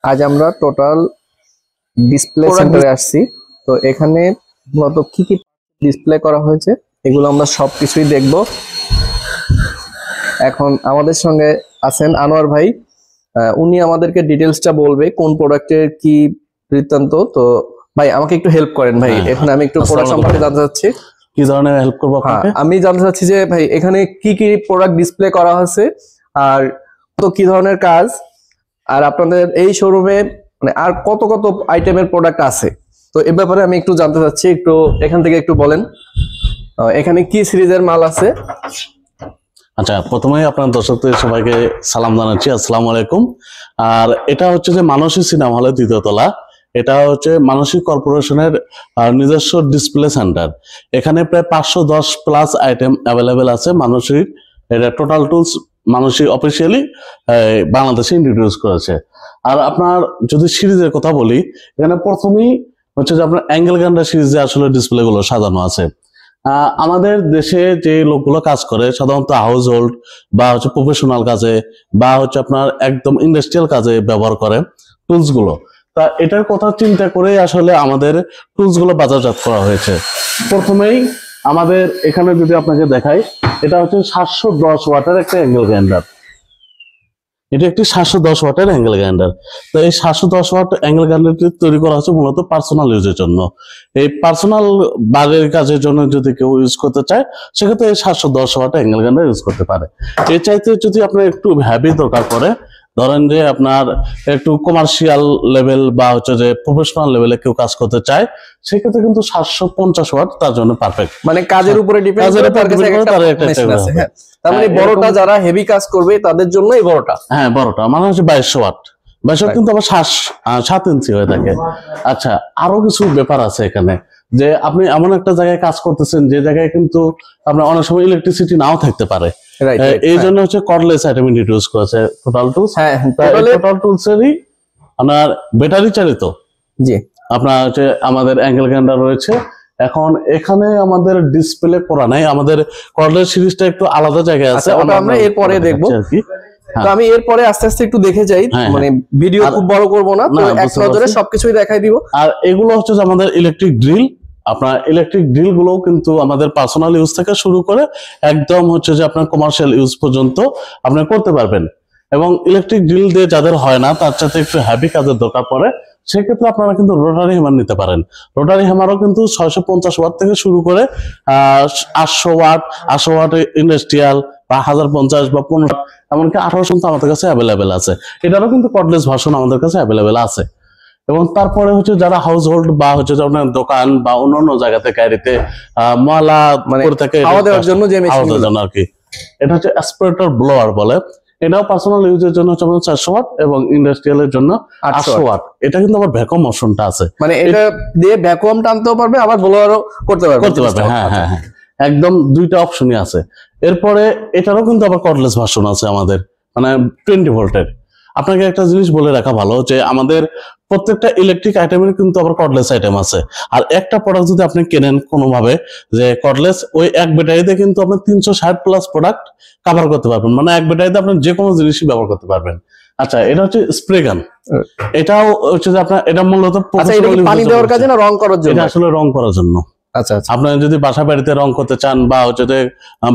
আজ আমরা total display সেন্টারে আসছি। তো এখানে মূলত কি কি ডিসপ্লে করা হয়েছে এগুলো আমরা সবকিছুই দেখব। এখন আমাদের সঙ্গে আছেন আনোয়ার ভাই, উনি আমাদেরকে ডিটেলসটা বলবে কোন প্রোডাক্টের কি বৃত্তান্ত। তো ভাই আমাকে একটু হেল্প করেন ভাই, এখানে আমি একটু প্রোডাক্ট সম্পর্কে জানতে চাচ্ছি। কি ধরনের হেল্প করবো আপনাকে? আমি জানতে চাচ্ছি যে ভাই এখানে কি কি প্রোডাক্ট ডিসপ্লে করা হয়েছে আর তো কি ধরনের কাজ, আর আপনাদের এই শোরুমে মানে আর কত কত আইটেমের প্রোডাক্ট আছে, তো এ ব্যাপারে আমি একটু জানতে চাচ্ছি। একটু এখান থেকে একটু বলেন এখানে কি সিরিজের মাল আছে। আচ্ছা, প্রথমেই আপনার দর্শকদের সবাইকে সালাম জানাচ্ছি, আসসালামু আলাইকুম। আর এটা হচ্ছে যে মানসী সিনেমা হলের দ্বিতীয় তলা। এটা হচ্ছে মানসী কর্পোরেশনের নিজস্ব ডিসপ্লে সেন্টার। এখানে প্রায় 510 প্লাস আইটেম অ্যাভেলেবেল আছে মানসীর। এটা টোটাল টুলস মানসী অফিসিয়ালি বাংলাদেশে ইন্ট্রোডিউস করেছে। আর আপনার যদি সিরিজের কথা বলি, এখানে প্রথমেই হচ্ছে যে আপনার অ্যাঙ্গেল গ্রাইন্ডার সিরিজে আসলে ডিসপ্লে গুলো সাজানো আছে। আমাদের দেশে যে লোকগুলো কাজ করে সাধারণত হাউস হোল্ড বা হচ্ছে প্রফেশনাল কাজে বা হচ্ছে আপনার একদম ইন্ডাস্ট্রিয়াল কাজে ব্যবহার করে টুলস গুলো। তা এটার কথা চিন্তা করে আসলে আমাদের টুলস গুলো বাজারজাত করা হয়েছে। প্রথমেই আমাদের এখানে যদি আপনাকে দেখাই, এটা হচ্ছে 710 ওয়াটের একটা অ্যাঙ্গেল গ্রাইন্ডার। এটা একটি 710 ওয়াটের অ্যাঙ্গেল গ্রাইন্ডার। তো এই 710 ওয়াট অ্যাঙ্গেল গ্রাইন্ডারটি তৈরি করা হচ্ছে মূলত পার্সোনাল ইউজের জন্য। এই পার্সোনাল বাড়ির কাজের জন্য যদি কেউ ইউজ করতে চায়, সেক্ষেত্রে এই 710 ওয়াট অ্যাঙ্গেল গ্রাইন্ডার ইউজ করতে পারে। এর চাইতে যদি আপনার একটু হ্যাভি দরকার পড়ে, ধরেন যে আপনার একটু কমার্শিয়াল লেভেল বা হচ্ছে যে প্রফেশনাল লেভেলে কেউ কাজ করতে চায়, সেক্ষেত্রে কিন্তু 750 ওয়াট তার জন্য পারফেক্ট। মানে কাজের উপরে ডিপেন্ড করে তার কাছে একটা মেশিন আছে। হ্যাঁ, তার মানে বড়টা যারা হেভি কাজ করবে তাদের জন্য এই বড়টা। হ্যাঁ, বড়টা মানে হচ্ছে 2200 ওয়াট। 2200 কিন্তু আবার 7 ইঞ্চি হয়ে থাকে। আচ্ছা, আরো কিছু ব্যাপার আছে এখানে, যে আপনি এমন একটা জায়গায় কাজ করতেছেন যে জায়গায় কিন্তু আপনার অনেক সময় ইলেকট্রিসিটি নাও থাকতে পারে। এই জন্য হচ্ছে কর্ডলেস আইটেম ইন্ট্রোডিউস করেছে টোটাল টুলস। টোটাল টুলস এরই আপনার ব্যাটারি চালিত জি আপনার হচ্ছে আমাদের অ্যাঙ্গেল গ্রাইন্ডার রয়েছে। এখন এখানে আমাদের ডিসপ্লে করা নাই, আমাদের কর্ডলেস সিরিজটা একটু আলাদা জায়গায় আছে, ওটা আমরা এরপরে দেখবো আর কি। তো আমি এরপরে আস্তে আস্তে একটু দেখে যাই, মানে ভিডিও খুব বড় করব না, তো এক নজরে সবকিছুই দেখাই দিব। আর এগুলো হচ্ছে যে আমাদের ইলেকট্রিক ড্রিল। আপনার ইলেকট্রিক ড্রিল গুলো কিন্তু আমাদের পার্সোনাল ইউজ থেকে শুরু করে একদম হচ্ছে যে আপনার কমার্শিয়াল ইউজ পর্যন্ত আপনি করতে পারবেন। এবং ইলেকট্রিক ড্রিল দিয়ে যাদের হয় না, তার সাথে একটু হ্যাভি কাজের দরকার পড়ে, সেক্ষেত্রে আপনারা কিন্তু রোটারি হ্যামার নিতে পারেন। রোটারি হ্যামারও কিন্তু 650 ওয়াট থেকে শুরু করে 800 ওয়াট, 800 ওয়াট ইন্ডাস্ট্রিয়াল বা 1050 বা 15, এমনকি 1800 আমাদের কাছে অ্যাভেলেবেল আছে। এটারও কিন্তু কর্ডলেস ভার্সন আমাদের কাছে অ্যাভেলেবেল আছে। এবং তারপরে হচ্ছে যারা হাউস হোল্ড বা হচ্ছে আপনার দোকান বা অন্যান্য জায়গাতে গাড়িতে ময়লা করে থাকে হাওয়া দেওয়ার জন্য যে মেশিন আর কি, এটা হচ্ছে অ্যাসপিরেটর ব্লোয়ার বলে। এটাও পার্সোনাল ইউজের জন্য হচ্ছে 400 ওয়াট এবং ইন্ডাস্ট্রিয়ালের জন্য 800 ওয়াট। এটা কিন্তু আবার ভ্যাকুয়াম অপশনটা আছে, মানে এটা দিয়ে ভ্যাকুয়াম টানতেও পারবে আবার ব্লোয়ারও করতে পারবে। হ্যাঁ হ্যাঁ হ্যাঁ, একদম দুইটা অপশনই আছে। এরপরে এটারও কিন্তু আবার কর্ডলেস ভার্সন আছে আমাদের, মানে 20 ভোল্টের। আপনাকে একটা জিনিস বলে রাখা ভালো, যে আমাদের প্রত্যেকটা ইলেকট্রিক আইটেমের কিন্তু আবার কর্ডলেস আইটেম আছে। আর একটা প্রোডাক্ট যদি আপনি কেনেন কোনোভাবে যে কর্ডলেস, ওই এক ব্যাটারিতে কিন্তু আপনি 360 প্লাস প্রোডাক্ট কভার করতে পারবেন, মানে এক ব্যাটারিতে আপনি যে কোনো জিনিসই ব্যবহার করতে পারবেন। আচ্ছা, এটা হচ্ছে স্প্রে গান। এটাও হচ্ছে যে আপনার এটা মূলত পানি দেওয়ার কাজে না রং করার জন্য? এটা আসলে রং করার জন্য। আচ্ছা, আপনার যদি বাসা বাড়িতে রং করতে চান বা হচ্ছে যে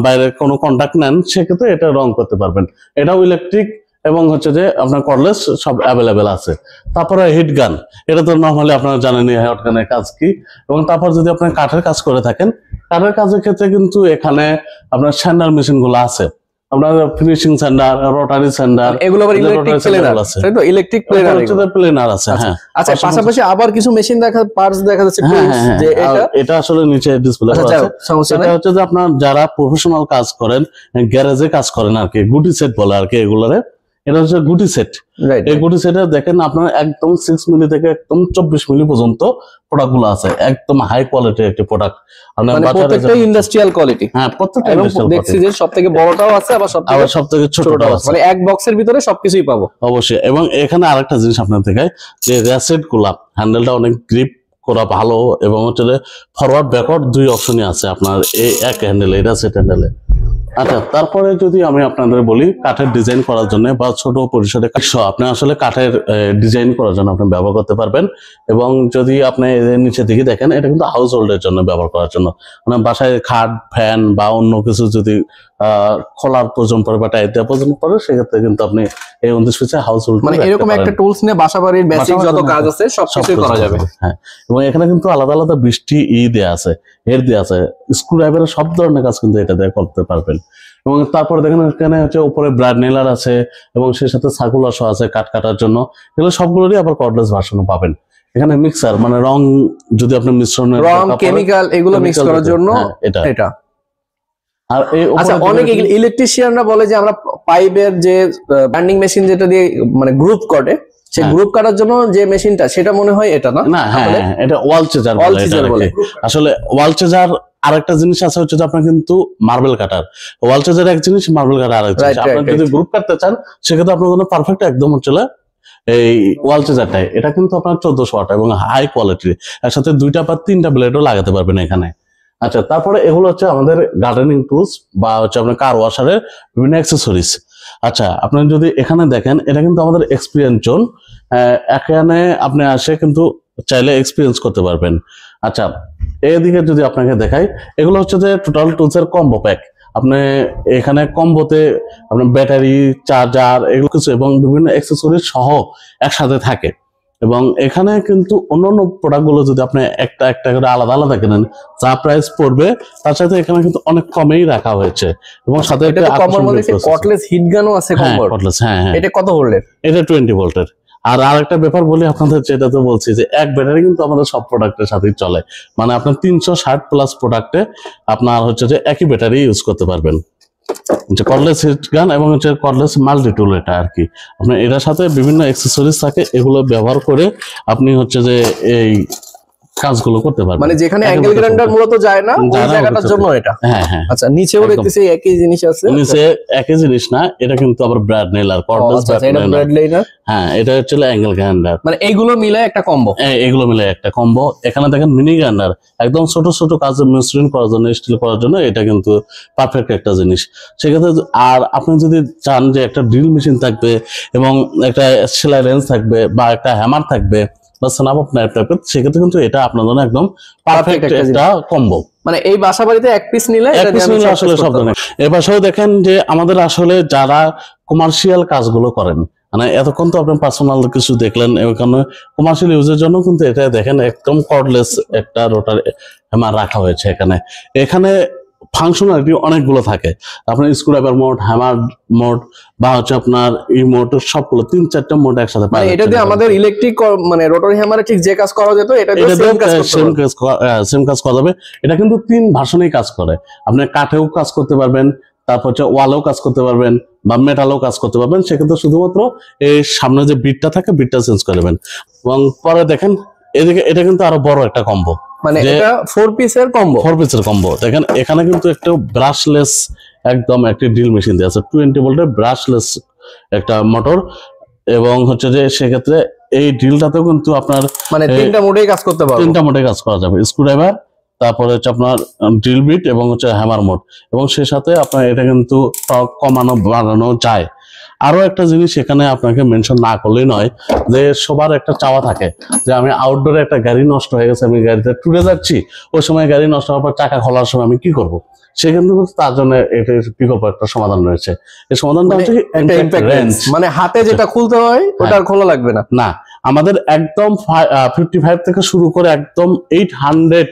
বাইরে কোনো কন্ট্যাক্ট নেন, সেক্ষেত্রে এটা রং করতে পারবেন। এটাও ইলেকট্রিক এবং হচ্ছে যে আপনার কর্ডলেস সব অ্যাভেলেবেল আছে। তারপরে হিট গান, এটা তো নর্মালি আপনারা জানেনই হিট গানের কাজ কি। এবং তারপর যদি আপনি কাঠের কাজ করে থাকেন, কাঠের কাজের ক্ষেত্রে কিন্তু এখানে আপনার স্যান্ডার মেশিন গুলো আছে, আপনার ফিনিশিং স্যান্ডার, রোটারি স্যান্ডার, এগুলো আবার ইলেকট্রিক প্লেনার আছে, তাই তো? ইলেকট্রিক প্লেনার আছে। হ্যাঁ, আচ্ছা, পাশাপাশি আবার কিছু মেশিন পার্টস দেখা যাচ্ছে, যে এটা আসলে নিচে ডিসপ্লে করা আছে। এটা হচ্ছে যে আপনার যারা প্রফেশনাল কাজ করেন, গ্যারেজে কাজ করেন আর কি, গুটি সেট বলে আর কি এগুলারে। এটা হচ্ছে গুটি সেট। এই গুটি সেটে দেখেন আপনার একদম 6 মিলি থেকে একদম 24 মিলি পর্যন্ত প্রোডাক্ট গুলো আছে, একদম হাই কোয়ালিটির একটি প্রোডাক্ট। প্রত্যেকটাই ইন্ডাস্ট্রিয়াল কোয়ালিটি। হ্যাঁ, প্রত্যেকটা ইন্ডাস্ট্রিয়াল দেখছি যে সবথেকে বড়টাও আছে, আবার সবথেকে ছোটটাও আছে, মানে এক বক্সের ভিতরে সবকিছুই পাবো অবশ্যই। এবং এখানে আরেকটা জিনিস আপনার দেখায়, যে র্যাসেট গুলা হ্যান্ডেলটা অনেক গ্রিপ করা ভালো, এবং হচ্ছে ফরওয়ার্ড ব্যাকওয়ার্ড দুই অপশনই আছে আপনার এই এক হ্যান্ডেলে, র্যাসেট হ্যান্ডেলে। আচ্ছা, তারপরে যদি আমি আপনাদের বলি কাঠের ডিজাইন করার জন্য বা ছোট পরিসরে আপনি আসলে কাঠের ডিজাইন করার জন্য আপনি ব্যবহার করতে পারবেন। এবং যদি আপনি এর নিচের দিকে দেখেন, এটা কিন্তু হাউস হোল্ডের জন্য ব্যবহার করার জন্য, মানে বাসায় খাট ফ্যান বা অন্য কিছু যদি খোলার প্রয়োজন পড়ে বা টাইট দেওয়ার প্রয়োজন পড়ে, সেক্ষেত্রে কিন্তু আপনি এই 29 পিসের হাউস হোল্ড মানে এরকম একটা টুলস নিয়ে বাসা বাড়ির বেসিক যত কাজ আছে সবকিছু করা যাবে। হ্যাঁ, এবং এখানে কিন্তু আলাদা আলাদা বৃষ্টি দেয়া আছে, হেড দেয়া আছে, স্ক্রু ড্রাইভারের সব ধরনের কাজ কিন্তু এটা দিয়ে করতে পারবেন। এবং তারপরে দেখেন এখানে হচ্ছে উপরে ব্লাড নেলার আছে এবং সেই সাথে সার্কুলার সহ আছে কাট কাটার জন্য। এগুলো সবগুলোরই আবার কর্ডলেস ভার্সনও পাবেন। এখানে মিক্সার মানে রং, যদি আপনি মিশ্রণের রং কেমিক্যাল এগুলো মিক্স করার জন্য এটা। আর এই আচ্ছা, অনেক ইলেকট্রিশিয়ানরা বলে যে আমরা পাইপের যে বান্ডিং মেশিন যেটা দিয়ে মানে গ্রুপ করে, সেই গ্রুপ কাটার জন্য যে মেশিনটা, সেটা মনে হয় এটা না? না, হ্যাঁ, এটা ওয়াল চেজার বলে। আসলে ওয়াল চেজার আরেকটা জিনিস আছে, হচ্ছে যে আপনার কিন্তু মার্বেল কাটার, ওয়াল চেজার এক জিনিস, মার্বেল কাটার আরেক জিনিস। আপনি যদি গ্রুপ কাটতে চান, সেক্ষেত্রে আপনার জন্য পারফেক্ট একদম হচ্ছে এই ওয়াল চেজারটাই। এটা কিন্তু আপনার 1400 ওয়াট এবং হাই কোয়ালিটির, এর সাথে 2টা বা 3টা ব্লেডও লাগাতে পারবেন এখানে। আচ্ছা, তারপরে এগুলো হচ্ছে আমাদের গার্ডেনিং টুলস বা হচ্ছে আপনার কার ওয়াশারের বিভিন্ন অ্যাক্সেসরিজ। আচ্ছা, আপনি যদি এখানে দেখেন, এটা কিন্তু আমাদের এক্সপিরিয়েন্স জোন। এখানে আপনি আসে কিন্তু চাইলে এক্সপিরিয়েন্স করতে পারবেন। আচ্ছা, এদিকে যদি আপনাকে দেখাই, এগুলো হচ্ছে যে টোটাল টুলসের কম্বো প্যাক। আপনি এখানে কম্বোতে আপনার ব্যাটারি, চার্জার, এগুলো কিছু এবং বিভিন্ন অ্যাক্সেসরিজ সহ একসাথে থাকে। এবং এখানে কিন্তু অন্যান্য প্রোডাক্টগুলো যদি আপনি একটা একটা করে আলাদা আলাদা কেনেন, যা প্রাইস পড়বে তার সাথে এখানে কিন্তু অনেক কমেই রাখা হয়েছে। এবং সাথে একটা কর্ডলেস হিট গানও আছে। হ্যাঁ, এটা কত ভোল্টের? এটা 20 ভোল্টের। আর আরেকটা ব্যাপার বলি আপনাদের, যেটা তো বলছি যে এক ব্যাটারি কিন্তু আমাদের সব প্রোডাক্টের সাথেই চলে। মানে আপনার 360 প্লাস প্রোডাক্টে আপনার হচ্ছে যে একই ব্যাটারি ইউজ করতে পারবেন। কর্ডলেস হিট গান এবং হচ্ছে কর্ডলেস মাল্টি টুল, এটা আর কি। আপনার এটার সাথে বিভিন্ন অ্যাক্সেসরিজ থাকে, এগুলো ব্যবহার করে আপনি হচ্ছে যে এই কাজগুলো করতে পারবেন। মানে যেখানে অ্যাঙ্গেল গ্রাইন্ডার মূলত যায় না, ওই জায়গাটার জন্য এটা। হ্যাঁ, হ্যাঁ। আচ্ছা, নিচেও দেখতেছি একই জিনিস আছে। নিচে একই জিনিস না, এটা কিন্তু আবার ব্রাড নেলার, কর্ডলেস ব্রাড নেলার। হ্যাঁ, এটা হচ্ছে অ্যাঙ্গেল গ্রাইন্ডার। মানে এইগুলো মিলে একটা কম্বো। এগুলো মিলে একটা কম্বো। এখানে দেখেন মিনি গ্রাইন্ডার, একদম ছোট ছোট কাজ মিশ্রণ করার জন্য, স্টিল করার জন্য এটা কিন্তু পারফেক্ট একটা জিনিস। সেক্ষেত্রে আর আপনি যদি চান যে একটা ড্রিল মেশিন থাকবে এবং একটা সেলাই রেঞ্জ থাকবে বা একটা হ্যামার থাকবে বা স্ন্যাপ অফ নাইফ থাকবে, সেক্ষেত্রে কিন্তু এটা আপনার জন্য একদম পারফেক্ট একটা কম্বো। মানে এই বাসা বাড়িতে এক পিস নিলে আসলে সব ধরনের। এর পাশেও দেখেন যে আমাদের আসলে যারা কমার্শিয়াল কাজগুলো করেন, মানে এতক্ষণ তো আপনি পার্সোনাল কিছু দেখলেন, এখানে কমার্শিয়াল ইউজের জন্য কিন্তু এটা দেখেন একদম কর্ডলেস একটা রোটার হ্যামার রাখা হয়েছে। এখানে ফাংশনালিটি অনেকগুলো থাকে। আপনার স্ক্রুড্রাইভার মোড, হ্যামার মোড বা হচ্ছে আপনার এই মোড, সবগুলো 3-4টা মোড একসাথে পাওয়া যায়। এটা দিয়ে আমাদের ইলেকট্রিক মানে রোটারি হ্যামারে ঠিক যে কাজ করা যেত, এটা দিয়ে সেম কাজ করা যাবে। এটা কিন্তু 3 ভার্সনেই কাজ করে। আপনি কাঠেও কাজ করতে পারবেন, তারপর হচ্ছে ওয়ালেও কাজ করতে পারবেন বা মেটালেও কাজ করতে পারবেন। সেক্ষেত্রে শুধুমাত্র এই সামনে যে বিটটা থাকে, বিটটা চেঞ্জ করবেন। এবং পরে দেখেন এদিকে এটা কিন্তু আরো বড় একটা কম্বো, মানে এটা 4 পিসের কম্বো। দেখেন এখানে কিন্তু একটা ব্রাশলেস একদম একটা ড্রিল মেশিন দেওয়া আছে, 20 ভোল্টের ব্রাশলেস একটা মোটর। এবং হচ্ছে যে সেক্ষেত্রে এই ড্রিলটাতেও কিন্তু আপনার মানে 3টা মোডেই কাজ করতে পারবে, 3টা মোডে কাজ করা যাবে। স্ক্রুড্রাইভার, তারপরে হচ্ছে আপনার ড্রিল বিট এবং হচ্ছে হ্যামার মোড। এবং সেই সাথে আপনার এটা কিন্তু কমানো বাড়ানো যায়। আরো একটা জিনিস এখানে আপনাকে মেনশন না করলেই নয়, যে সবার একটা চাওয়া থাকে যে আমি আউটডোরে একটা গাড়ি নষ্ট হয়ে গেছে, আমি গাড়িতে ট্যুরে যাচ্ছি, ওই সময় গাড়ি নষ্ট হওয়ার পর চাকা খোলার সময় আমি কি করব। সেখানে তার জন্য এটা বিকল্প একটা সমাধান রয়েছে। এই সমাধানটা হচ্ছে ইমপ্যাক্ট রেঞ্জ, মানে হাতে যেটা খুলতে হয় ওটা আর খোলা লাগবে না। না, আমাদের একদম 55 থেকে শুরু করে একদম 800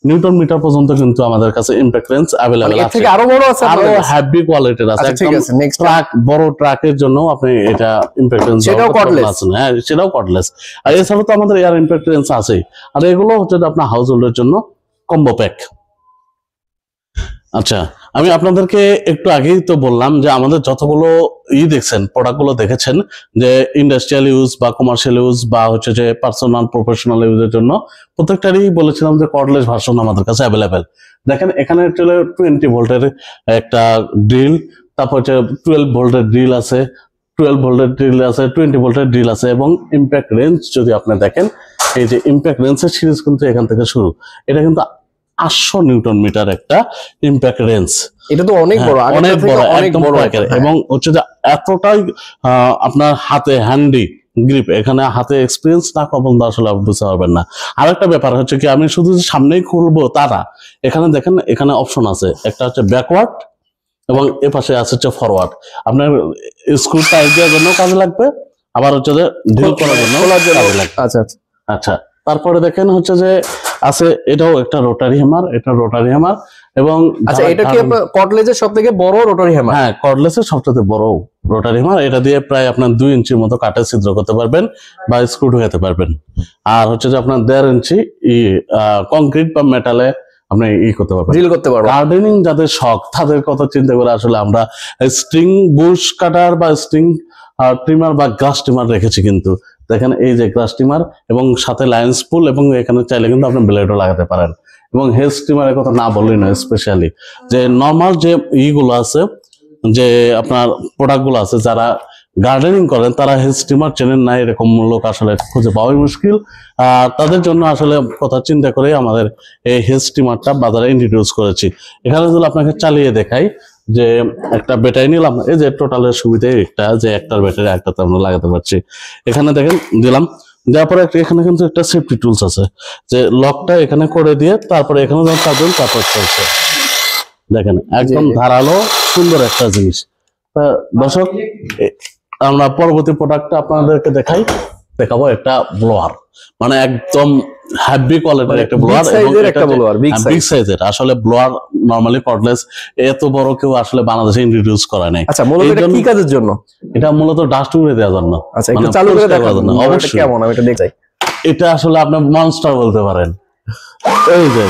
নিউটন মিটার পর্যন্ত কিন্তু আমাদের কাছে ইমপ্যাক্ট রেঞ্জ अवेलेबल আছে। এর থেকে আরো বড় আছে, আরো হেভি কোয়ালিটির আছে। ঠিক আছে, নেক্সট ট্রাক, বড় ট্রাকের জন্য আপনি এটা ইমপ্যাক্ট রেঞ্জ সেটাও কর্ডলেস আছে। হ্যাঁ, সেটাও কর্ডলেস। আর এছাড়াও তো আমাদের এয়ার ইমপ্যাক্ট রেঞ্জ আছে। আর এগুলো হচ্ছে আপনার হাউস হোল্ডের জন্য কম্বো প্যাক। আচ্ছা, আমি আপনাদেরকে একটু আগেই তো বললাম যে আমাদের যতগুলো দেখছেন, প্রোডাক্টগুলো দেখেছেন, যে ইন্ডাস্ট্রিয়াল ইউজ বা কমার্শিয়াল ইউজ বা হচ্ছে যে পার্সোনাল প্রফেশনাল ইউজের জন্য প্রত্যেকটারই বলেছিলাম যে কর্ডলেস ভার্সন আমাদের কাছে অ্যাভেলেবেল। দেখেন এখানে 20 ভোল্টের একটা ড্রিল, তারপর হচ্ছে 12 ভোল্টের ড্রিল আছে, 12 ভোল্টের ড্রিল আছে, 20 ভোল্টের ড্রিল আছে। এবং ইমপ্যাক্ট রেঞ্জ যদি আপনি দেখেন, এই যে ইমপ্যাক্ট রেঞ্জের সিরিজ কিন্তু এখান থেকে শুরু। এটা কিন্তু 800 নিউটন মিটার একটা ইম্প্যাক্ট রেঞ্জ। এটা তো অনেক বড়, অনেক বড়, অনেক একদম বড় আকারে। এবং হচ্ছে যে এতটাই আপনার হাতে হ্যান্ডি গ্রিপ, এখানে হাতে এক্সপিরিয়েন্স না পর্যন্ত আসলে আপনি বুঝতে পারবেন না। আরেকটা ব্যাপার হচ্ছে কি, আমি শুধু যে সামনেই খুলবো তারা, এখানে দেখেন এখানে অপশন আছে, একটা হচ্ছে ব্যাকওয়ার্ড এবং এ পাশে আছে হচ্ছে ফরওয়ার্ড। আপনার স্ক্রু টাইট দেওয়ার জন্য কাজে লাগবে, আবার হচ্ছে যে ঢিল করার জন্য কাজে লাগবে। আচ্ছা আচ্ছা আচ্ছা, তারপরে দেখেন হচ্ছে যে আছে এটাও একটা রোটারি হ্যামার, এটা রোটারি হ্যামার। এবং আচ্ছা, এটা কি কর্ডলেজের সবথেকে বড় রোটারি হ্যামার? হ্যাঁ, কর্ডলেসের সবচেয়ে বড় রোটারি হ্যামার। এটা দিয়ে প্রায় আপনার 2 ইঞ্চির মতো কাঠের ছিদ্র করতে পারবেন বা স্ক্রু ঢোকাতে পারবেন। আর হচ্ছে যে আপনার 1.5 ইঞ্চি কংক্রিট বা মেটালে আপনি করতে পারবেন, ড্রিল করতে পারবেন। গার্ডেনিং যাদের শখ তাদের কথা চিন্তা করে আসলে আমরা স্ট্রিং বুশ কাটার বা স্ট্রিং ট্রিমার বা গ্রাস ট্রিমার রেখেছি। কিন্তু দেখেন এই যে গ্রাস ট্রিমার এবং সাথে লাইন স্পুল, এবং এখানে চাইলে কিন্তু আপনি ব্লেডও লাগাতে পারেন। এবং হেড স্টিমারের কথা না বললেই নয়, স্পেশালি যে নর্মাল যে ইগুলো আছে, যে আপনার প্রোডাক্ট গুলো আছে, যারা গার্ডেনিং করেন তারা হেড স্টিমার চেনেন না, এরকম লোক আসলে খুঁজে পাওয়াই মুশকিল। তাদের জন্য আসলে কথা চিন্তা করে আমাদের এই হেড স্টিমারটা বাজারে ইন্ট্রোডিউস করেছি। এখানে যদি আপনাকে চালিয়ে দেখাই, যে একটা ব্যাটারি নিলাম, এই যে টোটালের সুবিধা একটা, যে একটার ব্যাটারি একটাতে আমরা লাগাতে পারছি। এখানে দেখেন দিলাম, দেওয়ার পরে এখানে কিন্তু একটা সেফটি টুলস আছে, যে লকটা এখানে করে দিয়ে তারপরে এখানে যখন চার্জ তারপর চলছে। দেখেন একদম ধারালো সুন্দর একটা জিনিস। দর্শক, আমরা পরবর্তী প্রোডাক্টটা আপনাদেরকে দেখাবো একটা ব্লোয়ার, মানে একদম হেভি কোয়ালিটির একটা ব্লোয়ার, বিগ সাইজের। আসলে ব্লোয়ার নরমালি কর্ডলেস এত বড় কেউ আসলে বাংলাদেশে ইন্ট্রোডিউস করা নাই। আচ্ছা, মূলত এটা কি কাজের জন্য? এটা মূলত ডাস্ট উড়ে দেওয়ার জন্য। আচ্ছা, একটু চালু করে দেখার জন্য। অবশ্যই, কেমন আমি এটা দেখতে চাই। এটা আসলে আপনি মনস্টার বলতে পারেন। এই যে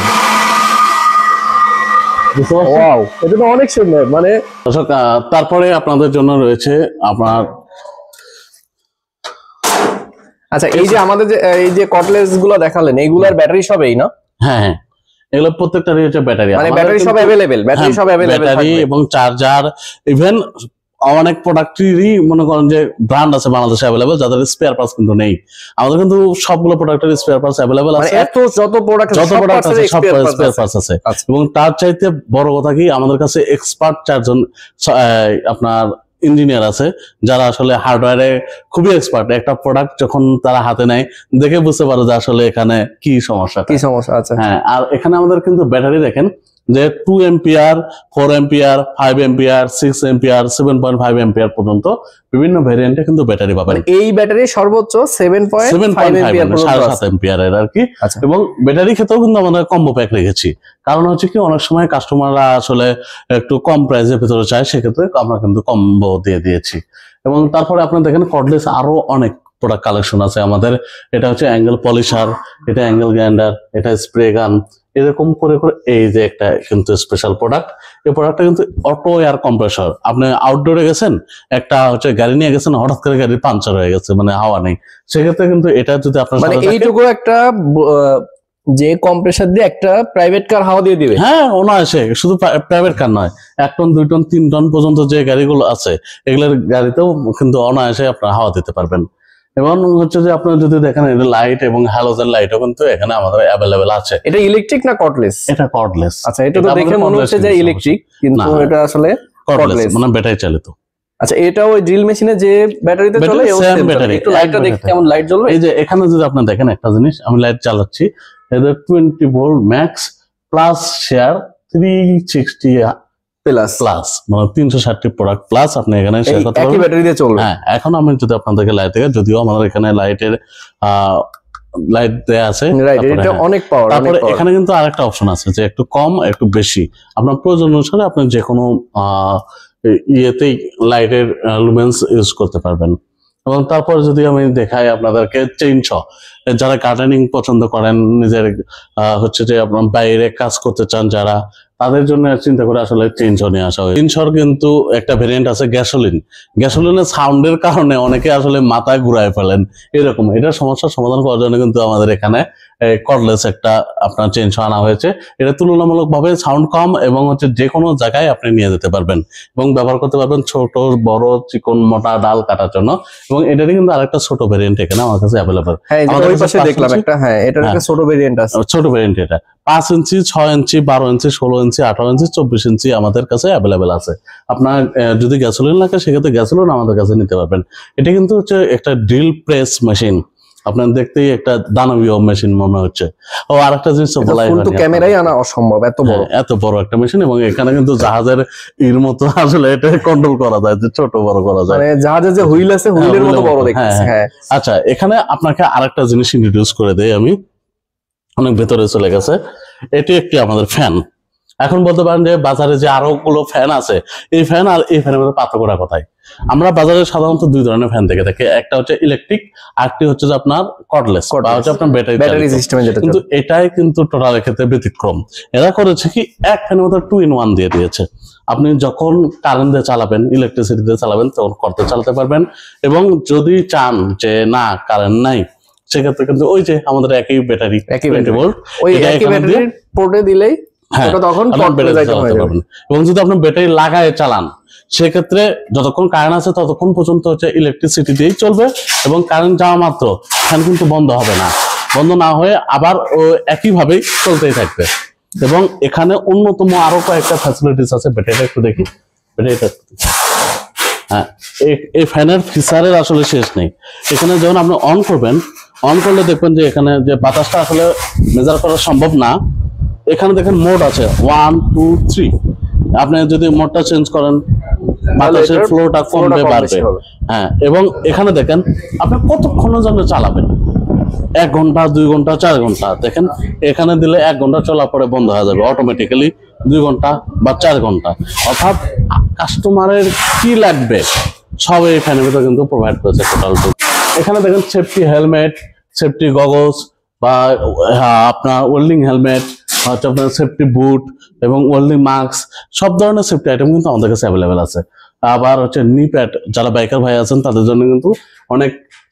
ওয়াও, এটা তো অনেক সুন্দর। মানে দর্শক, তারপরে আপনাদের জন্য রয়েছে আপনার, আচ্ছা, এই যে আমাদের যে এই যে কর্ডলেস গুলো দেখালেন, এইগুলার ব্যাটারি সব এই না? হ্যাঁ হ্যাঁ, এগুলো প্রত্যেকটারই হচ্ছে ব্যাটারি, মানে ব্যাটারি সব अवेलेबल, ব্যাটারি সব अवेलेबल, ব্যাটারি এবং চার্জার। ইভেন অনেক প্রোডাক্টেরই মনে করেন যে ব্র্যান্ড আছে বাংলাদেশে अवेलेबल, যাদের স্পেয়ার পার্টস কিন্তু নেই। আমাদের কিন্তু সবগুলো প্রোডাক্টের স্পেয়ার পার্টস अवेलेबल আছে, এত যত প্রোডাক্ট আছে সব স্পেয়ার পার্টস আছে। এবং তার চাইতে বড় কথা কি, আমাদের কাছে এক্সপার্ট 4 জন আপনার ইঞ্জিনিয়ার আছে, যারা আসলে হার্ডওয়্যারে খুবই এক্সপার্ট। একটা প্রোডাক্ট যখন তারা হাতে নেয় দেখে বুঝতে পারে যে আসলে এখানে কি সমস্যা আছে। হ্যাঁ, আর এখানে আমাদের কিন্তু ব্যাটারি দেখেন যে 2 ampere, 4 ampere, 5 ampere, 6 ampere, 7.5 ampere পর্যন্ত বিভিন্ন ভেরিয়েন্টে কিন্তু ব্যাটারি পাবেন। এই ব্যাটারি সর্বোচ্চ 7.5 এম্পিয়ার, 7.5 এম্পিয়ারের আর কি। এবং ব্যাটারি ক্ষেত্রেও কিন্তু আমরা কম্বো প্যাক রেখেছি। কারণ হচ্ছে কি, অনেক সময় কাস্টমাররা আসলে একটু কম প্রাইসের ভিতরে চায়, সেক্ষেত্রে আমরা কিন্তু কম্বো দিয়ে দিয়েছি। এবং তারপরে আপনার দেখেন কর্ডলেস আরো অনেক প্রোডাক্ট কালেকশন আছে আমাদের। এটা হচ্ছে অ্যাঙ্গেল পলিশার, এটা অ্যাঙ্গেল গ্রাইন্ডার, এটা স্প্রে গান, এরকম করে করে এই যে একটা কিন্তু স্পেশাল প্রোডাক্ট। এই প্রোডাক্টটা কিন্তু অটো এয়ার কম্প্রেসর। আপনি আউটডোরে গেছেন, একটা হচ্ছে গাড়ি নিয়ে গেছেন, হঠাৎ করে গাড়ির পাঞ্চার হয়ে গেছে, মানে হাওয়া নেই, সেক্ষেত্রে কিন্তু এটা যদি আপনার মানে এইটুকু একটা যে কম্প্রেসর দিয়ে একটা প্রাইভেট কার হাওয়া দিয়ে দিবে। হ্যাঁ, অনায়াসে। শুধু প্রাইভেট কার নয়, 1 টন 2 টন 3 টন পর্যন্ত যে গাড়িগুলো আছে, এগুলোর গাড়িতেও কিন্তু অনায়াসে আপনার হাওয়া দিতে পারবেন। এবং হচ্ছে যে আপনার যদি দেখেন লাইট এবং হ্যালোজেন লাইটও কিন্তু এখানে আমাদের অ্যাভেলেবেল আছে। এটা ইলেকট্রিক না কর্ডলেস? এটা কর্ডলেস। আচ্ছা, এটা তো দেখে মনে হচ্ছে যে ইলেকট্রিক, কিন্তু এটা আসলে কর্ডলেস, মানে ব্যাটারি চালিত। আচ্ছা, এটা ওই ড্রিল মেশিনে যে ব্যাটারিতে চলে, সেম ব্যাটারি। একটু লাইটটা দেখতে কেমন, লাইট জ্বলবে। এই যে এখানে যদি আপনি দেখেন একটা জিনিস, আমি লাইট চালাচ্ছি, এদের 20 volt max plus share 360 plus, মানে 360টি প্রোডাক্ট প্লাস আপনি এখানে শেয়ার করতে পারবেন, একই ব্যাটারি দিয়ে চলবে। হ্যাঁ, এখন আমি যদি আপনাদেরকে লাইট দেখে, যদিও আমাদের এখানে লাইটের লাইট দেয়া আছে, এটা অনেক পাওয়ার। তারপরে এখানে কিন্তু আরেকটা অপশন আছে, যে একটু কম একটু বেশি, আপনার প্রয়োজন অনুসারে আপনি যে কোনো ইয়েতেই লাইটের লুমেন্স ইউজ করতে পারবেন। এবং তারপর যদি আমি দেখাই আপনাদেরকে চেইনসহ, যারা গার্ডেনিং পছন্দ করেন, নিজের হচ্ছে যে আপনার বাইরে কাজ করতে চান যারা, তাদের জন্য চিন্তা করে আসলে চেইনসহ নিয়ে আসা হয়। চেইনসহর কিন্তু একটা ভেরিয়েন্ট আছে গ্যাসোলিনের সাউন্ডের কারণে অনেকে আসলে মাথায় ঘুরায় ফেলেন, এরকম এটার সমস্যার সমাধান করার জন্য কিন্তু আমাদের এখানে কর্ডলেস একটা আপনার চেইনসহ আনা হয়েছে। এটা তুলনামূলকভাবে সাউন্ড কম এবং হচ্ছে যে কোনো জায়গায় আপনি নিয়ে যেতে পারবেন এবং ব্যবহার করতে পারবেন ছোট বড় চিকন মোটা ডাল কাটার জন্য। এবং এটারই কিন্তু আরেকটা ছোট ভেরিয়েন্ট এখানে আমার কাছে অ্যাভেলেবল। হ্যাঁ, ওই পাশে দেখলাম একটা, হ্যাঁ, এটার একটা ছোট ভেরিয়েন্ট আছে। ছোট ভেরিয়েন্ট এটা 5 ইঞ্চি, 6 ইঞ্চি, 12 ইঞ্চি, 16 ইঞ্চি, 18 ইঞ্চি, 24 ইঞ্চি আমাদের কাছে অ্যাভেলেবেল আছে। আপনার যদি গ্যাসোলিন লাগে সেক্ষেত্রে গ্যাসোলিন আমাদের কাছে নিতে পারবেন। এটা কিন্তু হচ্ছে একটা ড্রিল প্রেস মেশিন, আপনার দেখতেই একটা দানবীয় মেশিন মনে হচ্ছে। ও আরেকটা জিনিস তো বলাই কিন্তু ক্যামেরায় আনা অসম্ভব, এত বড় এত বড় একটা মেশিন, এবং এখানে কিন্তু জাহাজের এর মতো আসলে এটা কন্ট্রোল করা যায়, যে ছোট বড় করা যায়, মানে জাহাজে যে হুইল আছে হুইলের মতো বড় দেখতেছি। হ্যাঁ আচ্ছা, এখানে আপনাকে আরেকটা জিনিস ইন্ট্রোডিউস করে দেই আমি, অনেক ভেতরে চলে গেছে। এটি একটি আমাদের ফ্যান। এখন বলতে পারেন যে বাজারে যে আরো গুলো ফ্যান আছে, এই ফ্যান আর এই ফ্যানের মধ্যে পার্থক্যটা কোথায়? আমরা বাজারে সাধারণত দুই ধরনের ফ্যান দেখে থাকি, একটা হচ্ছে ইলেকট্রিক, আরেকটি হচ্ছে যে আপনার কর্ডলেস বা হচ্ছে আপনার ব্যাটারি সিস্টেমে যেটা কিন্তু এটাই কিন্তু টোটাল ক্ষেত্রে ব্যতিক্রম। এরা করেছে কি, এক ফ্যানের মধ্যে 2 in 1 দিয়ে দিয়েছে। আপনি যখন কারেন্ট দিয়ে চালাবেন, ইলেকট্রিসিটি দিয়ে চালাবেন, তখন করতে চালাতে পারবেন, এবং যদি চান যে না কারেন্ট নাই, সেক্ষেত্রে কিন্তু ওই যে আমাদের একই ব্যাটারি 20 ভোল্ট, ওই একই ব্যাটারি পোর্টে দিলেই তখন এবং যদি আপনি ব্যাটারি লাগায় চালান, সেক্ষেত্রে যতক্ষণ কারেন্ট আছে ততক্ষণ পর্যন্ত হচ্ছে ইলেকট্রিসিটি দিয়েই চলবে, এবং কারেন্ট যাওয়া মাত্র ফ্যান কিন্তু বন্ধ হবে না, বন্ধ না হয়ে আবার ও একইভাবেই চলতেই থাকবে। এবং এখানে অন্যতম আরো কয়েকটা ফ্যাসিলিটিস আছে, ব্যাটারিটা একটু দেখি, ব্যাটারিটা হ্যাঁ, এই ফ্যানের ফিচারের আসলে শেষ নেই। এখানে যখন আপনি অন করবেন, অন করলে দেখবেন যে এখানে যে বাতাসটা আসলে মেজার করা সম্ভব না, এখানে দেখেন মোড আছে 1 2 3। আপনি যদি মোডটা চেঞ্জ করেন, বাতাসের ফ্লোটা কমবে বাড়বে। হ্যাঁ, এবং এখানে দেখেন আপনি কতক্ষণের জন্য চালাবেন, 1 ঘন্টা, 2 ঘন্টা, 4 ঘন্টা। দেখেন এখানে দিলে 1 ঘন্টা চলার পরে বন্ধ হয়ে যাবে অটোমেটিক্যালি, 2 ঘন্টা বা 4 ঘন্টা। অর্থাৎ কাস্টমারের কি লাগবে সব এই ফ্যানের ভিতরে কিন্তু প্রোভাইড করেছে টোটাল। এখানে দেখেন সেফটি হেলমেট, সেফটি গগলস বা আপনার ওয়েল্ডিং হেলমেট, হচ্ছে আপনার সেফটি বুট এবং ওয়েল্ডিং মাস্ক, সব ধরনের সেফটি আইটেম কিন্তু আমাদের কাছে অ্যাভেলেবেল আছে। আবার হচ্ছে নি প্যাড, যারা বাইকার ভাই আছেন তাদের জন্য কিন্তু অনেক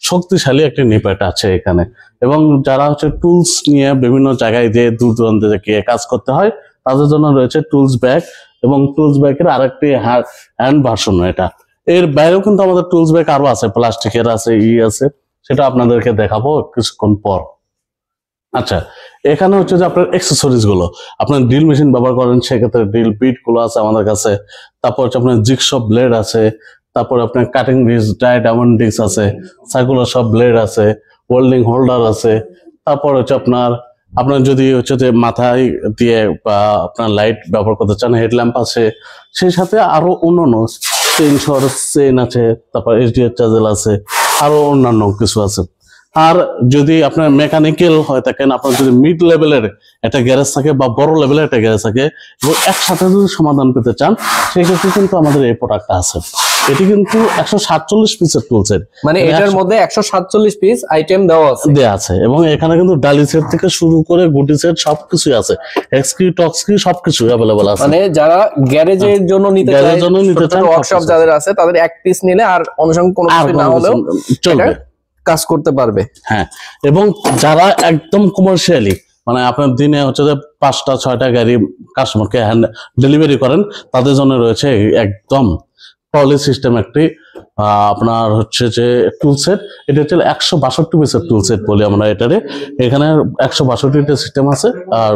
শক্তিশালী একটি নি প্যাড আছে এখানে। এবং যারা হচ্ছে টুলস নিয়ে বিভিন্ন জায়গায় যে দূর দূরান্তে গিয়ে কাজ করতে হয়, তাদের জন্য রয়েছে টুলস ব্যাগ, এবং টুলস ব্যাগের আরেকটি হ্যান্ড ভার্সন এটা। এর বাইরেও কিন্তু আমাদের টুলস ব্যাগ আরো আছে, প্লাস্টিকের আছে, আছে, সেটা আপনাদেরকে দেখাবো কিছুক্ষণ পর। আচ্ছা, এখানে হচ্ছে যে আপনার অ্যাক্সেসরিজ গুলো, আপনার ড্রিল মেশিন ব্যবহার করেন, সেক্ষেত্রে ড্রিল বিট গুলো আছে আমাদের কাছে। তারপর হচ্ছে আপনার জিগসব ব্লেড আছে, তারপর আপনার কাটিং ডিস্ক, ডায়মন্ড ডিস্ক আছে, সার্কুলার সব ব্লেড আছে, ওয়েল্ডিং হোল্ডার আছে। তারপর হচ্ছে আপনার যদি হচ্ছে যে মাথায় দিয়ে বা আপনার লাইট ব্যবহার করতে চান, হেডল্যাম্প আছে, সেই সাথে আরো অন্যান্য চেইন আছে, তারপর এইচডিএফ চার্জেল আছে, আরো অন্যান্য কিছু আছে। আর যদি আপনার মেকানিক্যাল হয়ে থাকেন, আপনার যদি মিড লেভেলের একটা গ্যারেজ থাকে বা বড় লেভেলের একটা গ্যারেজ থাকে, এবং একসাথে যদি সমাধান পেতে চান, সেক্ষেত্রে কিন্তু আমাদের এই প্রোডাক্টটা আছে। এটি কিন্তু 147 পিসের টুল সেট, মানে এটার মধ্যে 147 পিস আইটেম দেওয়া আছে, এবং এখানে কিন্তু ডালি সেট থেকে শুরু করে গুটি সেট সবকিছু আছে, এক্সকি টক্সকি সবকিছু अवेलेबल আছে। মানে যারা গ্যারেজের জন্য নিতে চান, ওয়ার্কশপ যাদের আছে, তাদের এক পিস নিলে আর অনুষঙ্গ কোনো কিছু না হলেও চলবে, কাজ করতে পারবে। হ্যাঁ, এবং যারা একদম কমার্শিয়ালি, মানে আপনার দিনে হচ্ছে যে 5টা 6টা গাড়ি কাস্টমারকে হ্যান্ড ডেলিভারি করেন, তাদের জন্য রয়েছে একদম ট্রলি সিস্টেম একটি আপনার হচ্ছে যে টুল সেট। এটা হচ্ছে 162 পিসের টুল সেট বলি আমরা এটারে। এখানে 162টা সিস্টেম আছে আর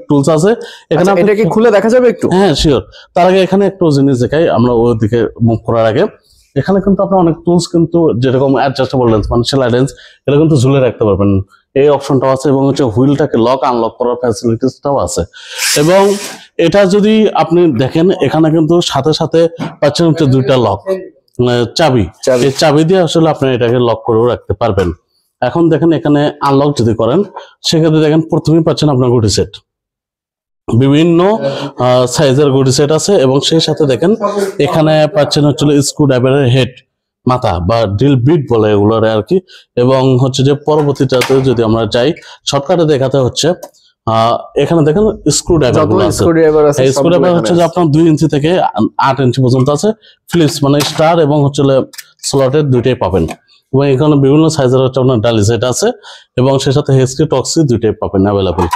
টুলস আছে এখানে। এটা কি খুলে দেখা যাবে একটু? হ্যাঁ শিওর। তার আগে এখানে একটু জিনিস দেখাই আমরা ওইদিকে মুভ করার আগে। এখানে কিন্তু আপনার অনেক টুলস কিন্তু যেরকম অ্যাডজাস্টেবল লেন্স, মানে সেলাই লেন্স, এটা কিন্তু ঝুলে রাখতে পারবেন, এই অপশনটাও আছে, এবং হচ্ছে হুইলটাকে লক আনলক করার ফ্যাসিলিটিসটাও আছে। এবং এটা যদি আপনি দেখেন, এখানে কিন্তু সাথে সাথে পাচ্ছেন হচ্ছে 2টা লক, চাবি। এই চাবি দিয়ে আসলে আপনি এটাকে লক করেও রাখতে পারবেন। এখন দেখেন এখানে আনলক যদি করেন, সেক্ষেত্রে দেখেন প্রথমেই পাচ্ছেন আপনার গুটি সেট, বিভিন্ন সাইজের গুটি সেট আছে, এবং সেই সাথে দেখেন এখানে পাচ্ছেন হচ্ছে স্ক্রু ড্রাইভারের হেড, মাথা বা ড্রিল বিট বলে এগুলোর আর কি। এবং হচ্ছে যে পরবর্তীটাতে যদি আমরা যাই, শর্টকাটে দেখাতে হচ্ছে এখানে দেখেন স্ক্রু ড্রাইভার আছে। স্ক্রু ড্রাইভার হচ্ছে যে আপনার 2 ইঞ্চি থেকে 8 ইঞ্চি পর্যন্ত আছে, ফিলিপস মানে স্টার এবং হচ্ছে স্লটের দুইটাই পাবেন। এবং এখানে বিভিন্ন সাইজের হচ্ছে আপনার ডালি সেট আছে, এবং সেই সাথে হেক্সি টক্সি দুইটাই পাবেন অ্যাভেলেবল।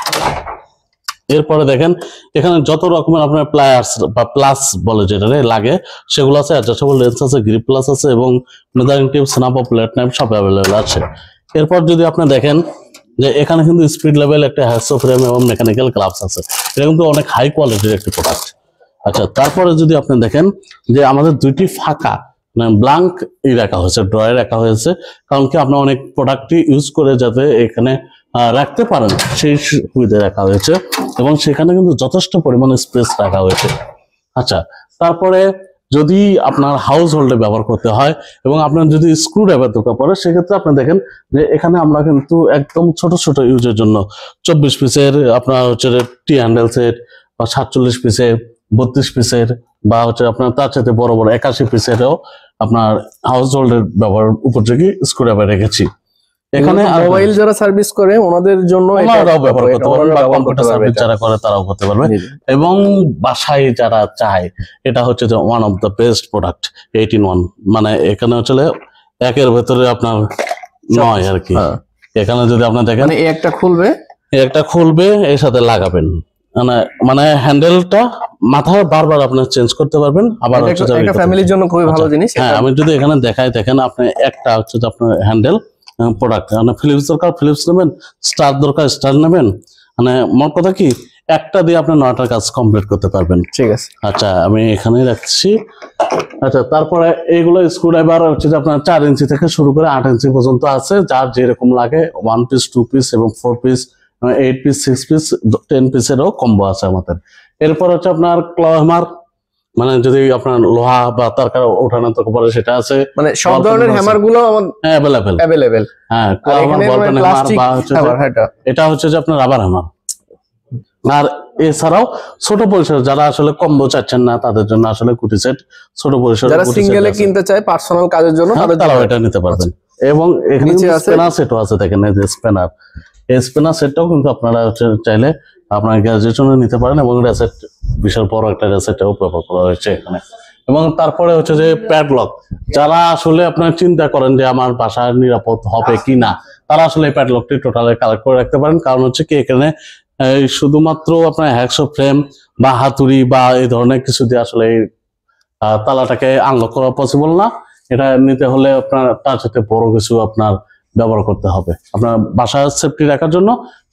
এরপরে দেখেন এখানে যত রকমের আপনার প্লায়ার্স বা প্লাস বলে যেটা লাগে সেগুলো আছে, অ্যাডজাস্টেবল লেন্স আছে, গ্রিপ প্লাস আছে, এবং measuring tip, snap off plate knife সব অ্যাভেলেবল আছে। এরপর যদি আপনি দেখেন যে এখানে কিন্তু স্পিড লেভেল একটা হ্যাসো ফ্রেম এবং মেকানিক্যাল গ্লাভস আছে। এটা কিন্তু অনেক হাই কোয়ালিটির একটি প্রোডাক্ট। আচ্ছা, তারপরে যদি আপনি দেখেন যে আমাদের দুইটি ফাঁকা মানে ব্লাঙ্ক রাখা হয়েছে, ড্রয়ার রাখা হয়েছে, কারণ কি আপনি অনেক প্রোডাক্টই ইউজ করে যাতে এখানে রাখতে পারেন সেই সুবিধা রাখা হয়েছে এবং সেখানে কিন্তু যথেষ্ট পরিমাণে স্পেস রাখা হয়েছে। আচ্ছা, তারপরে যদি আপনার হাউস হোল্ডে ব্যবহার করতে হয় এবং আপনার যদি স্ক্রু ড্রাইভার দরকার পড়ে, সেক্ষেত্রে আপনি দেখেন যে এখানে আমরা কিন্তু একদম ছোট ছোট ইউজের জন্য 24 পিসের আপনার হচ্ছে টি হ্যান্ডেল সেট বা 47 পিসের, 32 পিসের বা হচ্ছে আপনার তার সাথে বড় বড় 81 পিসেরও আপনার হাউস হোল্ডের ব্যবহার উপযোগী স্ক্রু ড্রাইভার রেখেছি। এখানে মোবাইল যারা সার্ভিস করে ওনাদের জন্য ওনারাও ব্যবহার করতে পারবে বা কম্পিউটার সার্ভিস যারা করে তারাও করতে পারবে। এবং বাসায় যারা চায়, এটা হচ্ছে যে one of the best product 18-1, মানে এখানে হচ্ছে একের ভেতরে আপনার 9 আর কি। এখানে যদি আপনার দেখেন মানে একটা খুলবে, একটা খুলবে, এর সাথে লাগাবেন, মানে হ্যান্ডেলটা মাথায় বারবার আপনি চেঞ্জ করতে পারবেন। আবার হচ্ছে একটা ফ্যামিলির জন্য খুবই ভালো জিনিস। হ্যাঁ, আমি যদি এখানে দেখাই, দেখেন আপনি একটা হচ্ছে যে আপনার হ্যান্ডেল প্রোডাক্ট, মানে ফিলিপস দরকার ফিলিপস নেবেন, স্টার দরকার স্টার নেবেন, মানে মোট কথা কি একটা দিয়ে আপনি 9টার কাজ কমপ্লিট করতে পারবেন। ঠিক আছে। আচ্ছা, আমি এখানে রাখছি। আচ্ছা, তারপরে এইগুলো স্ক্রু ড্রাইভার হচ্ছে যে আপনার 4 ইঞ্চি থেকে শুরু করে 8 ইঞ্চি পর্যন্ত আছে, যার যেরকম লাগে 1 পিস 2 পিস এবং 4 পিস 8 পিস 6 পিস 10 পিসেরও কম্বো আছে আমাদের। এরপর হচ্ছে আপনার ক্ল হ্যামার, মানে যদি আপনার লোহা বা তারকার ওঠানো তো পরে সেটা আছে, মানে সব ধরনের হ্যামার গুলো অ্যাভেলেবেল। হ্যাঁ, এটা হচ্ছে যে আপনার রাবার হ্যামার। আর এছাড়াও ছোট পরিসর যারা আসলে কম্বো চাচ্ছেন না, তাদের জন্য আসলে কুটি সেট ছোট পরিসর, যারা সিঙ্গেলে কিনতে চায় পার্সোনাল কাজের জন্য, তারাও এটা নিতে পারবেন। এবং এখানে স্প্যানার সেটও আছে, দেখেন এই যে স্প্যানার, এই স্প্যানার সেটটাও কিন্তু আপনারা চাইলে আপনার গ্যাজেটের জন্য নিতে পারেন এবং রেসেট বিশাল বড় একটা রেসেটও ব্যবহার করা হয়েছে এখানে। এবং তারপরে হচ্ছে যে প্যাডলক, যারা আসলে আপনার চিন্তা করেন যে আমার বাসা নিরাপদ হবে কিনা, তারা আসলে এই প্যাডলকটি টোটালি কালেক্ট করে রাখতে পারেন। কারণ হচ্ছে কি এখানে শুধুমাত্র আপনার হ্যাকশো ফ্রেম বা হাতুড়ি বা এই ধরনের কিছু দিয়ে আসলে তালাটাকে আনলক করা পসিবল না। এটা নিতে হলে আপনার তার সাথে বড় কিছু আপনার ব্যবহার করতে হবে। আপনার বাসার সেফটি রাখার জন্য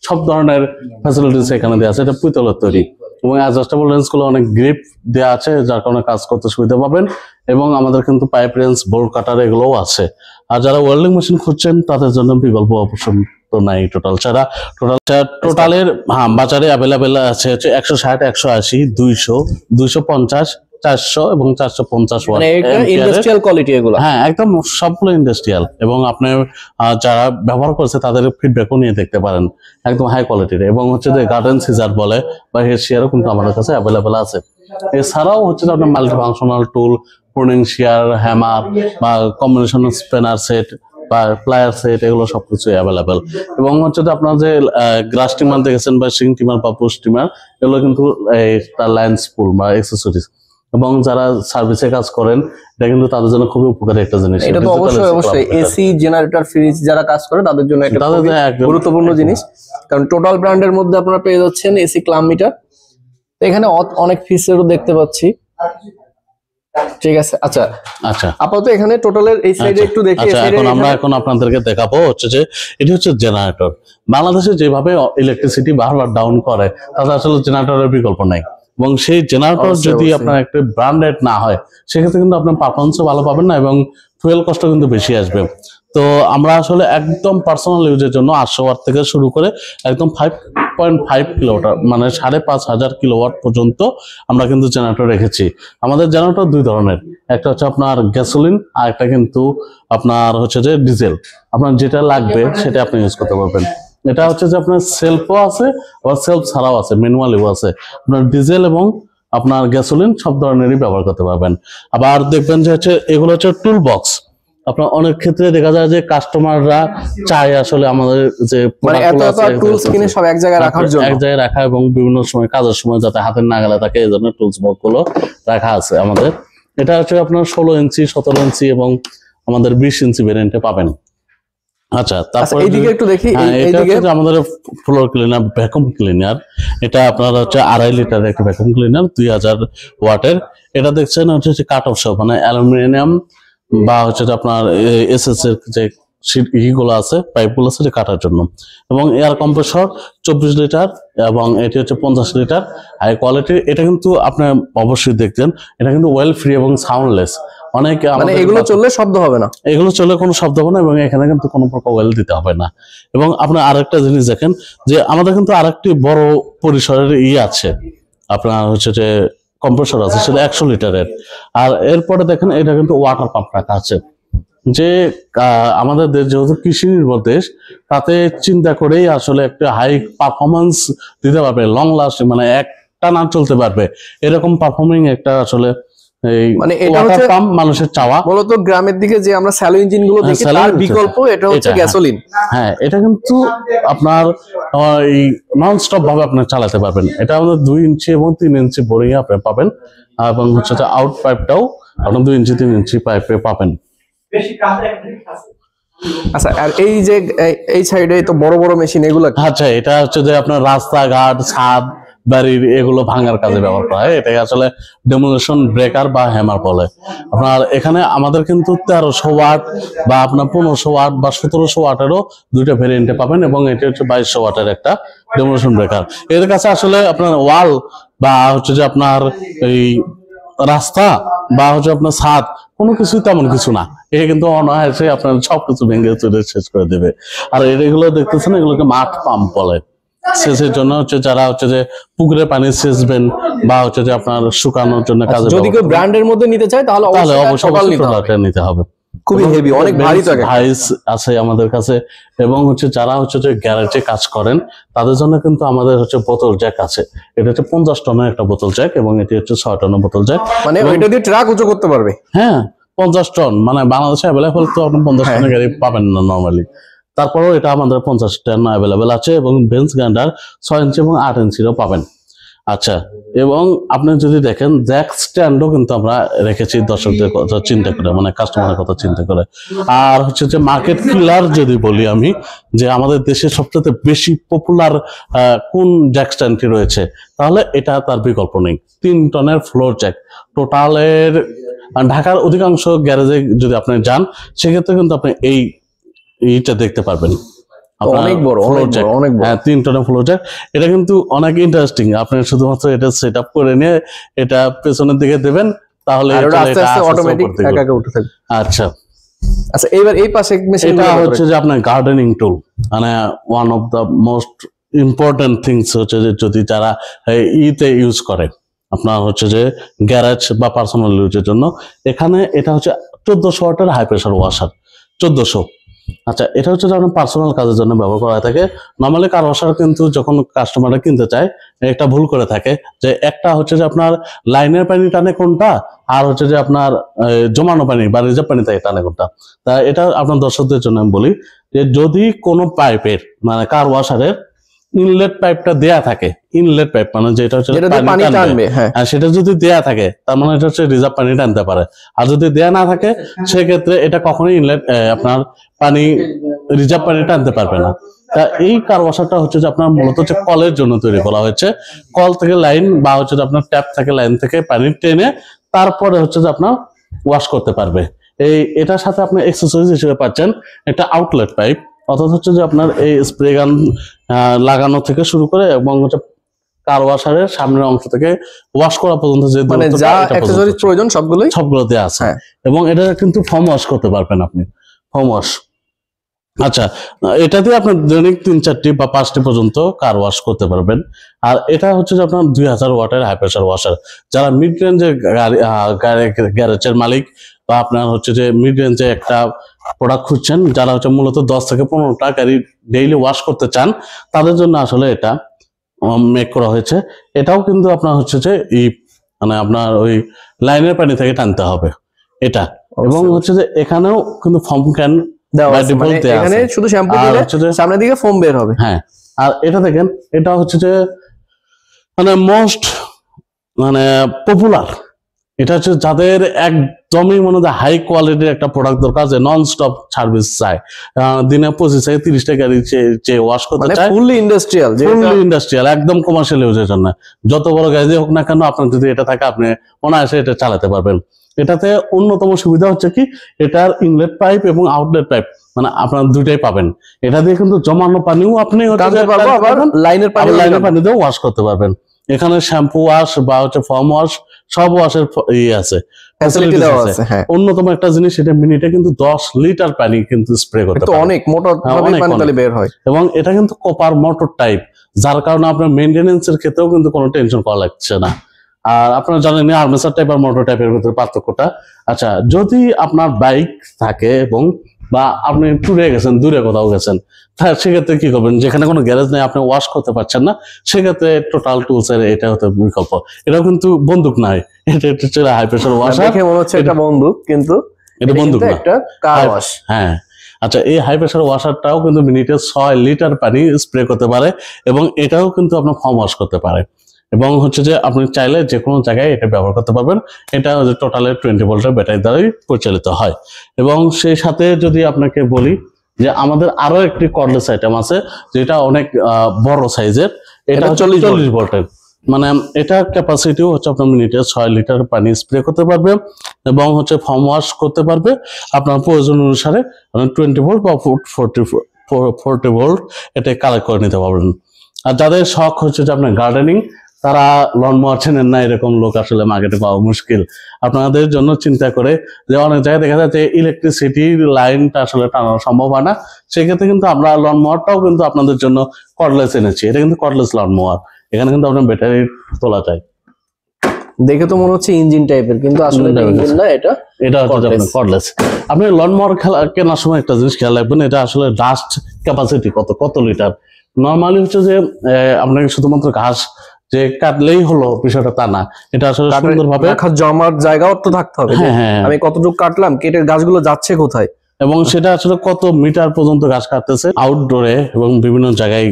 সব ধরনের ফ্যাসিলিটিস এখানে দেওয়া আছে। এটা পিতলের তৈরি এবং অ্যাডজাস্টেবল রেঞ্জ গুলো অনেক গ্রিপ দেওয়া আছে, যার কারণে কাজ করতে সুবিধা পাবেন। এবং আমাদের কিন্তু পাইপ রেঞ্জ, বোল্ট কাটার এগুলোও আছে। আর যারা ওয়েল্ডিং মেশিন খুঁজছেন তাদের জন্য বিকল্প অপশন তো নাই। টোটালের বাজারে অ্যাভেলেবেল আছে হচ্ছে 160, 180, 200, 250, 400 এবং 450 ওয়াট। ইন্ডাস্ট্রিয়াল কোয়ালিটি এগুলো। হ্যাঁ, একদম সবগুলো ইন্ডাস্ট্রিয়াল। এবং আপনার যারা ব্যবহার করছে তাদের ফিডব্যাকও নিয়ে দেখতে পারেন, একদম হাই কোয়ালিটির। এবং হচ্ছে যে গার্ডেন সিজার বলে বা হেয়ার কিন্তু আমাদের কাছে অ্যাভেলেবেল আছে। এছাড়াও হচ্ছে যে আপনার মাল্টি ফাংশনাল টুল, প্রুনিং শিয়ার, হ্যামার বা কম্বিনেশন স্প্যানার সেট বা প্লায়ার সেট, এগুলো সবকিছু অ্যাভেলেবেল। এবং হচ্ছে যে আপনার যে গ্রাস টিমার দেখেছেন বা শিং টিমার বা পুশ টিমার, এগুলো কিন্তু লাইন স্পুল বা অ্যাক্সেসরিজ। এবং যারা সার্ভিসে কাজ করেন, এটা কিন্তু তাদের জন্য খুবই উপকারী একটা জিনিস। এটা তো অবশ্যই এসি, জেনারেটর, ফ্রিজ যারা কাজ করে তাদের জন্য একটা গুরুত্বপূর্ণ জিনিস। কারণ টোটাল ব্র্যান্ডের মধ্যে আপনারা পেয়ে যাচ্ছেন এসি ক্লাম মিটার। এখানে অনেক ফিচারও দেখতে পাচ্ছি। ঠিক আছে। আচ্ছা আপাতত এখানে টোটালের এই সাইডে একটু দেখি। এখন আপনাদেরকে দেখাবো হচ্ছে যে এটি হচ্ছে জেনারেটর। বাংলাদেশে যেভাবে ইলেকট্রিসিটি বারবার ডাউন করে, তাতে আসলে জেনারেটরের বিকল্প নাই। এবং সেই জেনারেটর যদি আপনার একটা ব্র্যান্ডেড না হয়, সেক্ষেত্রে কিন্তু আপনার পারফরমেন্সও ভালো পাবেন না এবং ফুয়েল কষ্ট কিন্তু বেশি আসবে। তো আমরা আসলে একদম পার্সোনাল ইউজের জন্য 800 ওয়াট থেকে শুরু করে একদম 5.5 কিলোওয়াট, মানে 5,500 কিলোওয়াট পর্যন্ত আমরা কিন্তু জেনারেটর রেখেছি। আমাদের জেনারেটর দুই ধরনের, একটা হচ্ছে আপনার গ্যাসোলিন আর একটা কিন্তু আপনার হচ্ছে যে ডিজেল। আপনার যেটা লাগবে সেটা আপনি ইউজ করতে পারবেন। এটা হচ্ছে যে আপনার সেলফও আছে, আবার সেলফ ছাড়াও আছে, ম্যানুয়ালিও আছে। আপনার ডিজেল এবং আপনার গ্যাসোলিন সব ধরনেরই ব্যবহার করতে পারবেন। আবার দেখবেন যে হচ্ছে এগুলো হচ্ছে টুল বক্স। আপনার অনেক ক্ষেত্রে দেখা যায় যে কাস্টমাররা চায় আসলে আমাদের যে টুলস কিনে সব এক জায়গায় রাখার জন্য, এক জায়গায় রাখা এবং বিভিন্ন সময় কাজের সময় যাতে হাতের নাগালে থাকে, এই জন্য টুলস বক্স গুলো রাখা আছে আমাদের। এটা হচ্ছে আপনার 16 ইঞ্চি, 17 ইঞ্চি এবং আমাদের 20 ইঞ্চি ভেরিয়েন্টে পাবেন। আচ্ছা, তারপরে এইদিকে একটু দেখি। আমাদের ফ্লোর ক্লিনার, ভ্যাকুম ক্লিনার। এটা আপনার হচ্ছে 2.5 লিটারের একটা ভ্যাকুম ক্লিনার, 2000 ওয়াটের। এটা দেখছেন হচ্ছে কাট অফ সব, মানে অ্যালুমিনিয়াম বা হচ্ছে আপনার এসএস এর যে ইগুলো আছে, পাইপগুলো আছে এটা কাটার জন্য। এবং এয়ার কম্প্রেসর 24 লিটার এবং এটি হচ্ছে 50 লিটার হাই কোয়ালিটির। এটা কিন্তু আপনি অবশ্যই দেখতেন, এটা কিন্তু ওয়েল ফ্রি এবং সাউন্ডলেস। অনেক মানে এগুলো চললে শব্দ হবে না, এগুলো চলে কোনো শব্দ হবে না, এবং এখানে কিন্তু কোনো প্রকার ওয়েল দিতে হবে না। এবং আপনার আরেকটা জিনিস দেখেন যে আমাদের কিন্তু আরেকটি বড় পরিসরের আছে, আপনার হচ্ছে যে কম্প্রেসর আছে, সেটা 100 লিটারের। আর এরপরে দেখেন এটা কিন্তু ওয়াটার পাম্প রাখা আছে, যে আমাদের দেশ যেহেতু কৃষি নির্ভর দেশ, তাতে চিন্তা করেই আসলে একটা হাই পারফরমেন্স দিতে পারবে, লং লাস্টিং, মানে একটা না চলতে পারবে এরকম পারফর্মিং একটা আসলে এই মানে এটা ওয়াটার হচ্ছে পাম্প মানুষের চাওয়া। মূলত গ্রামের দিকে যে আমরা স্যালো ইঞ্জিন গুলো দেখি স্যালো তার ইঞ্জিন, বিকল্প এটা হচ্ছে এটা, গ্যাসোলিন। হ্যাঁ, এটা কিন্তু আপনার এই নন স্টপ ভাবে আপনি চালাতে পারবেন। এটা আমাদের 2 ইঞ্চি এবং 3 ইঞ্চি বোরিং আপনি পাবেন, এবং হচ্ছে যে আউট পাইপটাও আপনার 2 ইঞ্চি 3 ইঞ্চি পাইপে পাবেন। আচ্ছা, আর এই যে এই সাইডে তো বড় বড় মেশিন এগুলো কি? আচ্ছা, এটা হচ্ছে যে আপনার রাস্তাঘাট, ছাদ বাড়ির এগুলো ভাঙার কাজে ব্যবহার করা হয়। এটাকে আসলে ডেমোলিশন ব্রেকার বা হ্যামার বলে। আপনার এখানে আমাদের কিন্তু 1300 ওয়াট বা আপনার 1500 ওয়াট বা 1700 ওয়াটেরও দুইটা ভেরিয়েন্টে পাবেন, এবং এটি হচ্ছে 2200 ওয়াটের একটা ডেমোলিশন ব্রেকার। এর কাছে আসলে আপনার ওয়াল বা হচ্ছে যে আপনার এই রাস্তা বা হচ্ছে আপনার ছাদ কোনো কিছুই তেমন কিছু না। এটা কিন্তু অনায়াসে আপনার সবকিছু ভেঙে চুরে শেষ করে দেবে। আর এগুলো দেখতেছেন, এগুলোকে মাঠ পাম্প বলে। সেচের জন্য হচ্ছে যারা হচ্ছে যে পুকুরে পানি সেচবেন বা হচ্ছে যে আপনার শুকানোর জন্য কাজে যদি কেউ ব্র্যান্ডের মধ্যে নিতে চায় তাহলে অবশ্যই টোটালটা নিতে হবে। খুবই হেভি, অনেক ভারী থাকে। ভাইস আছে আমাদের কাছে, এবং হচ্ছে যারা হচ্ছে যে গ্যারেজে কাজ করেন তাদের জন্য কিন্তু আমাদের হচ্ছে বোতল জ্যাক আছে। এটা হচ্ছে 50 টনের একটা বোতল জ্যাক, এবং এটি হচ্ছে 6 টনের বোতল জ্যাক। মানে ওইটা দিয়ে ট্রাক উঁচু করতে পারবে। হ্যাঁ, 50 টন, মানে বাংলাদেশে অ্যাভেলেবল তো আপনি 50 টনের গাড়ি পাবেন না নর্মালি। তারপরেও এটা আমাদের 50 টন অ্যাভেলেবেল আছে, এবং বেঞ্চ গ্রাইন্ডার 6 ইঞ্চি এবং 8 ইঞ্চিরও পাবেন। আচ্ছা, এবং আপনি যদি দেখেন জ্যাক স্ট্যান্ডও কিন্তু আমরা রেখেছি দর্শকদের কথা চিন্তা করে, মানে কাস্টমারের কথা চিন্তা করে। আর হচ্ছে যে মার্কেট কিলার যদি বলি আমি, যে আমাদের দেশে সবচেয়ে বেশি পপুলার কোন জ্যাক স্ট্যান্ডটি রয়েছে, তাহলে এটা তার বিকল্প নেই। 3 টনের ফ্লোর জ্যাক টোটালের। ঢাকার অধিকাংশ গ্যারেজে যদি আপনি যান, সেক্ষেত্রে কিন্তু আপনি এইটা দেখতে পারবেন। অনেক বড়, অনেক বড়, অনেক বড়। হ্যাঁ, 3 টনের ফ্লোর জ্যাক। এটা কিন্তু অনেক ইন্টারেস্টিং। আপনি শুধুমাত্র এটা সেট আপ করে নিয়ে এটা পেছনের দিকে দেবেন, তাহলে আস্তে আস্তে অটোমেটিক একা একা উঠে থাকবে। আচ্ছা আচ্ছা, এবার এই পাশে মেশিন এটা হচ্ছে যে আপনার গার্ডেনিং টুল, মানে one of the most important things হচ্ছে যে যদি যারা ইতে ইউজ করে, আপনার হচ্ছে যে গ্যারেজ বা পার্সোনাল ইউজের জন্য। এখানে এটা হচ্ছে 1400 ওয়াটের হাই প্রেসার ওয়াশার, 1400। আচ্ছা, এটা হচ্ছে যে আপনার পার্সোনাল কাজের জন্য ব্যবহার করা থাকে। নর্মালি কার ওয়াশার কিন্তু যখন কাস্টমাররা কিনতে চায়, একটা ভুল করে থাকে যে একটা হচ্ছে যে আপনার লাইনের পানি টানে কোনটা, আর হচ্ছে যে আপনার জমানো পানি বা রিজার্ভ পানি থেকে টানে কোনটা। তা এটা আপনার দর্শকদের জন্য আমি বলি যে যদি কোনো পাইপের, মানে কার ওয়াশারের ইনলেট পাইপটা দেয়া থাকে, ইনলেট পাইপ মানে যেটা হচ্ছে পানি টানবে, হ্যাঁ, সেটা যদি দেয়া থাকে তার মানে এটা হচ্ছে রিজার্ভ পানি টানতে পারে। আর যদি দেয়া না থাকে, সেক্ষেত্রে এটা কখনোই ইনলেট আপনার পানি রিজার্ভ পানি টানতে পারবে না। তা এই কার ওয়াশারটা হচ্ছে যে আপনার মূলত হচ্ছে কলের জন্য তৈরি করা হয়েছে। কল থেকে লাইন বা হচ্ছে যে আপনার ট্যাপ থেকে লাইন থেকে পানি টেনে তারপরে হচ্ছে যে আপনার ওয়াশ করতে পারবে। এটার সাথে আপনি এক্সেসরিজ হিসেবে পাচ্ছেন একটা আউটলেট পাইপ, অর্থাৎ হচ্ছে যে আপনার এই স্প্রে গান লাগানো থেকে শুরু করে এবং হচ্ছে কার ওয়াশারের সামনের অংশ থেকে ওয়াশ করা পর্যন্ত যে মানে যা অ্যাকসেসরিজ প্রয়োজন সবগুলো দেয়া আছে। এবং এটা কিন্তু ফোম ওয়াশ করতে পারবেন আপনি, ফোম ওয়াশ। আচ্ছা, এটাতে আপনার দৈনিক 3-4টি বা 5টি পর্যন্ত কার ওয়াশ করতে পারবেন। আর এটা হচ্ছে যে আপনার 2000 ওয়াটের হাই প্রেসার ওয়াশার। যারা মিড রেঞ্জের গ্যারেজের মালিক বা আপনার হচ্ছে যে মিড রেঞ্জে একটা প্রোডাক্ট খুঁজছেন, যারা হচ্ছে মূলত 10 থেকে 15টা গাড়ি ডেইলি ওয়াশ করতে চান, তাদের জন্য আসলে এটা মেক করা হয়েছে। এটাও কিন্তু আপনার হচ্ছে যে মানে আপনার ওই লাইনের পানি থেকে টানতে হবে এটা। এবং হচ্ছে যে এখানেও কিন্তু ফোম ক্যান এখানে শুধু শ্যাম্পু দিলে সামনের দিকে ফোম বের হবে। হ্যাঁ, আর এটা দেখেন, এটা হচ্ছে যে মানে মোস্ট মানে পপুলার। এটা হচ্ছে যাদের একদমই মনে হয় হাই কোয়ালিটির একটা প্রোডাক্ট দরকার, যে নন স্টপ সার্ভিস চায়, দিনে 25 থেকে 30টা গাড়ি যে ওয়াশ করতে চায়, ফুললি ইন্ডাস্ট্রিয়াল, একদম কমার্শিয়াল ইউজের জন্য। যত বড় গাড়ি হোক না কেন, আপনার যদি এটা থাকে আপনি অনায়াসে এটা চালাতে পারবেন। এটাতে অন্যতম সুবিধা হচ্ছে কি, এটার ইনলেট পাইপ এবং আউটলেট পাইপ মানে আপনার দুইটাই পাবেন। এটা দিয়ে কিন্তু জমানো পানিও আপনি লাইনের পানি দিয়েও ওয়াশ করতে পারবেন। এখানে শ্যাম্পু ওয়াশ বা হচ্ছে ফর্ম ওয়াশ, সব ওয়াশের আছে, ফ্যাসিলিটি দেওয়া আছে। হ্যাঁ, অন্যতম একটা জিনিস, এটা মিনিটে কিন্তু 10 লিটার পানি কিন্তু স্প্রে করতে পারে, অনেক মোটা পানি তাহলে বের হয়। এবং এটা কিন্তু কপার মোটর টাইপ, যার কারণে আপনার মেইনটেনেন্স এর ক্ষেত্রেও কিন্তু কোনো টেনশন করা লাগছে না। আর আপনারা জানেন আর্মেচার টাইপ আর মোটর টাইপের ভিতরে পার্থক্যটা। আচ্ছা, যদি আপনার বাইক থাকে এবং বা আপনি ট্যুরে গেছেন, দূরে কোথাও গেছেন, তাহলে সেক্ষেত্রে কি করবেন, যেখানে কোনো গ্যারেজ নেই, আপনি ওয়াশ করতে পারছেন না, সেক্ষেত্রে টোটাল টুলস এর এটা হতে বিকল্প। এটাও কিন্তু বন্দুক নয়, এটা হচ্ছে হাই প্রেসার ওয়াশার। দেখে মনে হচ্ছে এটা বন্দুক, কিন্তু এটা বন্দুক না, একটা কার ওয়াশ। হ্যাঁ, আচ্ছা, এই হাই প্রেসার ওয়াশারটাও কিন্তু মিনিটে 6 লিটার পানি স্প্রে করতে পারে, এবং এটাও কিন্তু আপনার ফর্ম ওয়াশ করতে পারে, এবং হচ্ছে যে আপনি চাইলে যে কোনো জায়গায় এটা ব্যবহার করতে পারবেন। এটা টোটালে 20 ভোল্টের ব্যাটারি দ্বারাই পরিচালিত হয়। এবং সেই সাথে যদি আপনাকে বলি যে আমাদের আরো একটি কর্ডলেস আইটেম আছে, যেটা অনেক বড় সাইজের, এটা 40 ভোল্টের। মানে এটা ক্যাপাসিটিও হচ্ছে আপনার মিনিটে 6 লিটার পানি স্প্রে করতে পারবে, এবং হচ্ছে ফর্ম ওয়াশ করতে পারবে আপনার প্রয়োজন অনুসারে। 20 ভোল্ট বা 40 ভোল্ট এটা কালেক্ট করে নিতে পারবেন। আর যাদের শখ হচ্ছে যে আপনার গার্ডেনিং, তারা লন মোয়ার চেনেন না, এরকম লোক আসলে মার্কেটে পাওয়া মুশকিল। আপনাদের জন্য চিন্তা করে যে অনেক জায়গায় দেখা যাচ্ছে ইলেকট্রিসিটির লাইনটা আসলে টানানো সম্ভব হয় না, সেক্ষেত্রে কিন্তু আমরা লন মোয়ারটাও কিন্তু আপনাদের জন্য কর্ডলেস এনেছি। এটা কিন্তু কর্ডলেস লন মোয়ার, এখানে কিন্তু আপনার ব্যাটারি তোলা যায়। দেখে তো মনে হচ্ছে ইঞ্জিন টাইপের, কিন্তু আসলে ইঞ্জিন না, এটা হচ্ছে আপনার কর্ডলেস। আপনি লন মোয়ার কেনার সময় একটা জিনিস খেয়াল রাখবেন, এটা আসলে ডাস্ট ক্যাপাসিটি কত লিটার। নর্মালি হচ্ছে যে আপনাকে শুধুমাত্র ঘাস যে কাটলেই হলো, বিষয়টা তা না। এটা আসলে সুন্দরভাবে জমার জায়গাও তো থাকতে হবে। হ্যাঁ, আমি কতটুকু কাটলাম, কেটে গাছগুলো যাচ্ছে কোথায়, এবং সেটা আসলে কত মিটার পর্যন্ত ঘাস কাটতেছে আউটডোরে এবং বিভিন্ন জায়গায়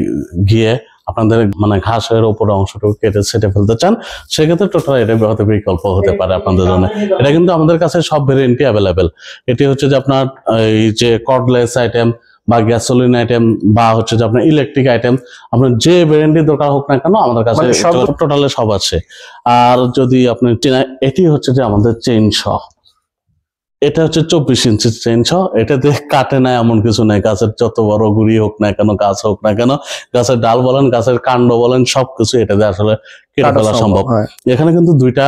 গিয়ে আপনাদের মানে ঘাসের উপরে অংশটুকু কেটে সেটে ফেলতে চান, সেক্ষেত্রে টোটাল এটা হতে বিকল্প হতে পারে আপনাদের জন্য। এটা কিন্তু আমাদের কাছে সব ভেরিয়েন্টই অ্যাভেলেবেল। এটি হচ্ছে যে আপনার এই যে কর্ডলেস আইটেম বা গ্যাসোলিন আইটেম বা হচ্ছে যে আপনার ইলেকট্রিক আইটেম, আপনার যে ভেরিয়েন্টই দরকার হোক না কেন, আমাদের কাছে টোটালে সব আছে। আর যদি আপনি এটি হচ্ছে যে আমাদের চেইন শ, এটা হচ্ছে 24 ইঞ্চি চেইন শ। এটাতে কাটে না এমন কিছু নাই, গাছের যত বড় গুড়ি হোক না কেন, গাছ হোক না কেন, গাছের ডাল বলেন, গাছের কাণ্ড বলেন, সবকিছু এটাতে আসলে কেটে ফেলা সম্ভব। এখানে কিন্তু দুইটা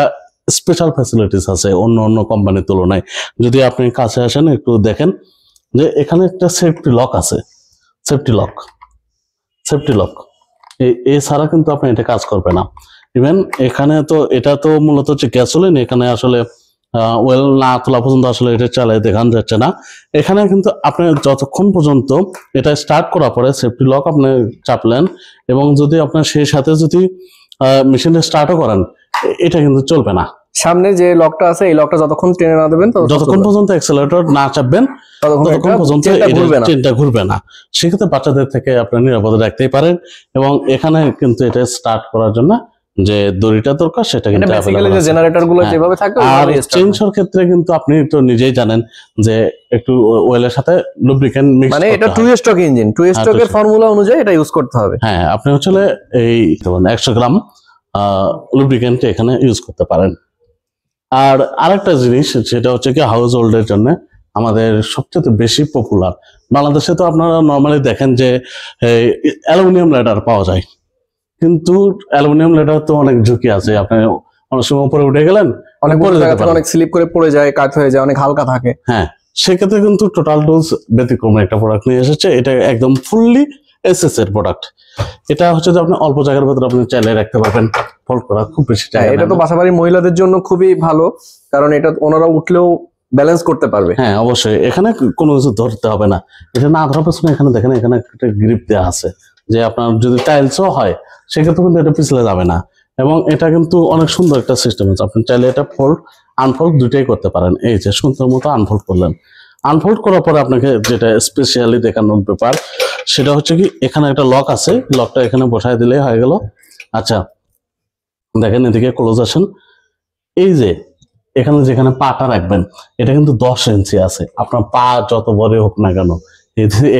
স্পেশাল ফ্যাসিলিটিস আছে অন্য কোম্পানির তুলনায়। যদি আপনি কাছে আসেন একটু দেখেন যে এখানে একটা সেফটি লক আছে, সেফটি লক এছাড়া কিন্তু আপনি এটা কাজ করবে না। ইভেন এখানে তো এটা তো মূলত হচ্ছে গ্যাসোলিন, এখানে আসলে ওয়েল না তোলা পর্যন্ত আসলে এটা চালাই দেখান যাচ্ছে না। এখানে কিন্তু আপনি যতক্ষণ পর্যন্ত এটা স্টার্ট করার পরে সেফটি লক আপনি চাপলেন, এবং যদি আপনার সেই সাথে যদি মেশিনটা স্টার্টও করেন, এটা কিন্তু চলবে না। সামনে যে লকটা আছে, এই লকটা যতক্ষণ টেনে না দেবেন, যতক্ষণ পর্যন্ত অ্যাক্সেলারেটর না চাপবেন, ততক্ষণ পর্যন্ত চেনটা ঘুরবে না। সেক্ষেত্রে বাচ্চাদের থেকে আপনি নিরাপদে রাখতেই পারেন। এবং এখানে কিন্তু এটা স্টার্ট করার জন্য যে দড়িটা দরকার, সেটা কিন্তু জেনারেটর গুলো যেভাবে থাকে। আর চেইনসর ক্ষেত্রে কিন্তু আপনি তো নিজেই জানেন যে একটু ওয়েলের সাথে লুব্রিকেন্ট মিক্স, মানে এটা 2 স্ট্রোক ইঞ্জিন, 2 স্ট্রোকের ফর্মুলা অনুযায়ী এটা ইউজ করতে হবে। হ্যাঁ, আপনি হচ্ছে এই 100 গ্রাম লুব্রিকেন্ট এখানে ইউজ করতে পারেন। আর আরেকটা জিনিস, সেটা হচ্ছে কি হাউস হোল্ডের জন্য আমাদের সবচেয়ে বেশি পপুলার। বাংলাদেশে তো আপনারা নর্মালি দেখেন যে অ্যালুমিনিয়াম ল্যাডার পাওয়া যায়, কিন্তু অ্যালুমিনিয়াম লেডার তো অনেক ঝুঁকি আছে। আপনি অনেক সময় উপরে উঠে গেলেন, অনেক স্লিপ করে পড়ে যায়, কাট হয়ে যায়, অনেক হালকা থাকে। হ্যাঁ, সেক্ষেত্রে কিন্তু টোটাল টুলস ব্যতিক্রম একটা প্রোডাক্ট নিয়ে এসেছে। এটা একদম ফুললি এসএস এর প্রোডাক্ট। এটা হচ্ছে যে আপনি অল্প জায়গার ভেতরে আপনি চাইলে রাখতে পারবেন, ফোল্ড করা খুব বেশি জায়গা। এটা তো বাসাবাড়ির মহিলাদের জন্য খুবই ভালো, কারণ এটা ওনারা উঠলেও ব্যালেন্স করতে পারবে। হ্যাঁ, অবশ্যই এখানে কোনো কিছু ধরতে হবে না। এটা না ধরার পেছনে এখানে দেখেন, এখানে একটা গ্রিপ দেওয়া আছে, যে আপনার যদি টাইলসও হয় সেক্ষেত্রে কিন্তু এটা পিছলে যাবে না। এবং এটা কিন্তু অনেক সুন্দর একটা সিস্টেম আছে, আপনি চাইলে এটা ফোল্ড আনফোল্ড দুইটাই করতে পারেন। এই যে সুন্দর মতো আনফোল্ড করলেন, আনফোল্ড করার পরে আপনাকে যেটা স্পেশালি দেখানোর ব্যাপার, সেটা হচ্ছে কি এখানে একটা লক আছে, লকটা এখানে বসায় দিলেই হয়ে গেল। আচ্ছা, দেখেন এদিকে ক্লোজ আসেন, এই যে এখানে যেখানে পাটা রাখবেন, এটা কিন্তু 10 ইঞ্চি আছে। আপনার পা যত বড় হোক না কেন,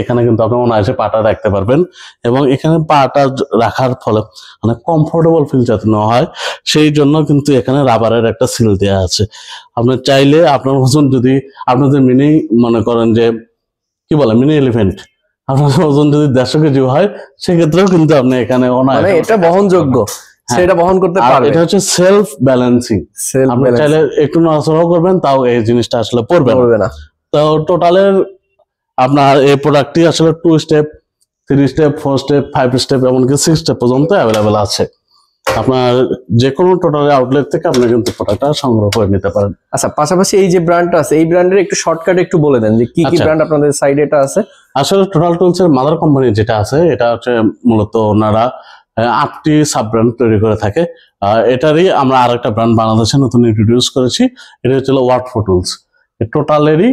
এখানে কিন্তু আপনি অনায়াসে পাটা রাখতে পারবেন, এবং এখানে পাটা রাখার ফলে মানে কমফোর্টেবল ফিল যাতে না হয় সেই জন্য কিন্তু এখানে রাবারের একটা সিল দেওয়া আছে। আপনি চাইলে আপনার ওজন যদি আপনাদের মিনি মনে করেন যে কি বলে মিনি এলিফেন্ট, আপনার ওজন যদি 150 কেজি হয় সেক্ষেত্রেও কিন্তু আপনি এখানে মানে এটা বহনযোগ্য, সেটা বহন করতে পারবে। এটা হচ্ছে সেলফ ব্যালেন্সিং, আপনি চাইলে একটু নড়াচড়াও করবেন তাও এই জিনিসটা আসলে পড়বে না। তো টোটালের আপনার এই প্রোডাক্টটি আসলে 2 স্টেপ, 3 স্টেপ, 4 স্টেপ, 5 স্টেপ, এমনকি 6 স্টেপ পর্যন্ত অ্যাভেলেবেল আছে। আপনার যে কোনো টোটাল আউটলেট থেকে আপনি কিন্তু প্রোডাক্টটা সংগ্রহ করে নিতে পারেন। আচ্ছা, পাশাপাশি এই যে ব্র্যান্ডটা আছে, এই ব্র্যান্ডের একটু শর্টকাট একটু বলে দেন যে কি কি ব্র্যান্ড আপনাদের সাইডে এটা আছে। আসলে টোটাল টুলস এর মাদার কোম্পানি যেটা আছে এটা হচ্ছে মূলত ওনারা 8টি সাব ব্র্যান্ড তৈরি করে থাকে। এটারই আমরা আরেকটা ব্র্যান্ড বাংলাদেশে নতুন ইন্ট্রোডিউস করেছি, এটা হচ্ছে ওয়ার্ড ফর টুলস। টোটালেরই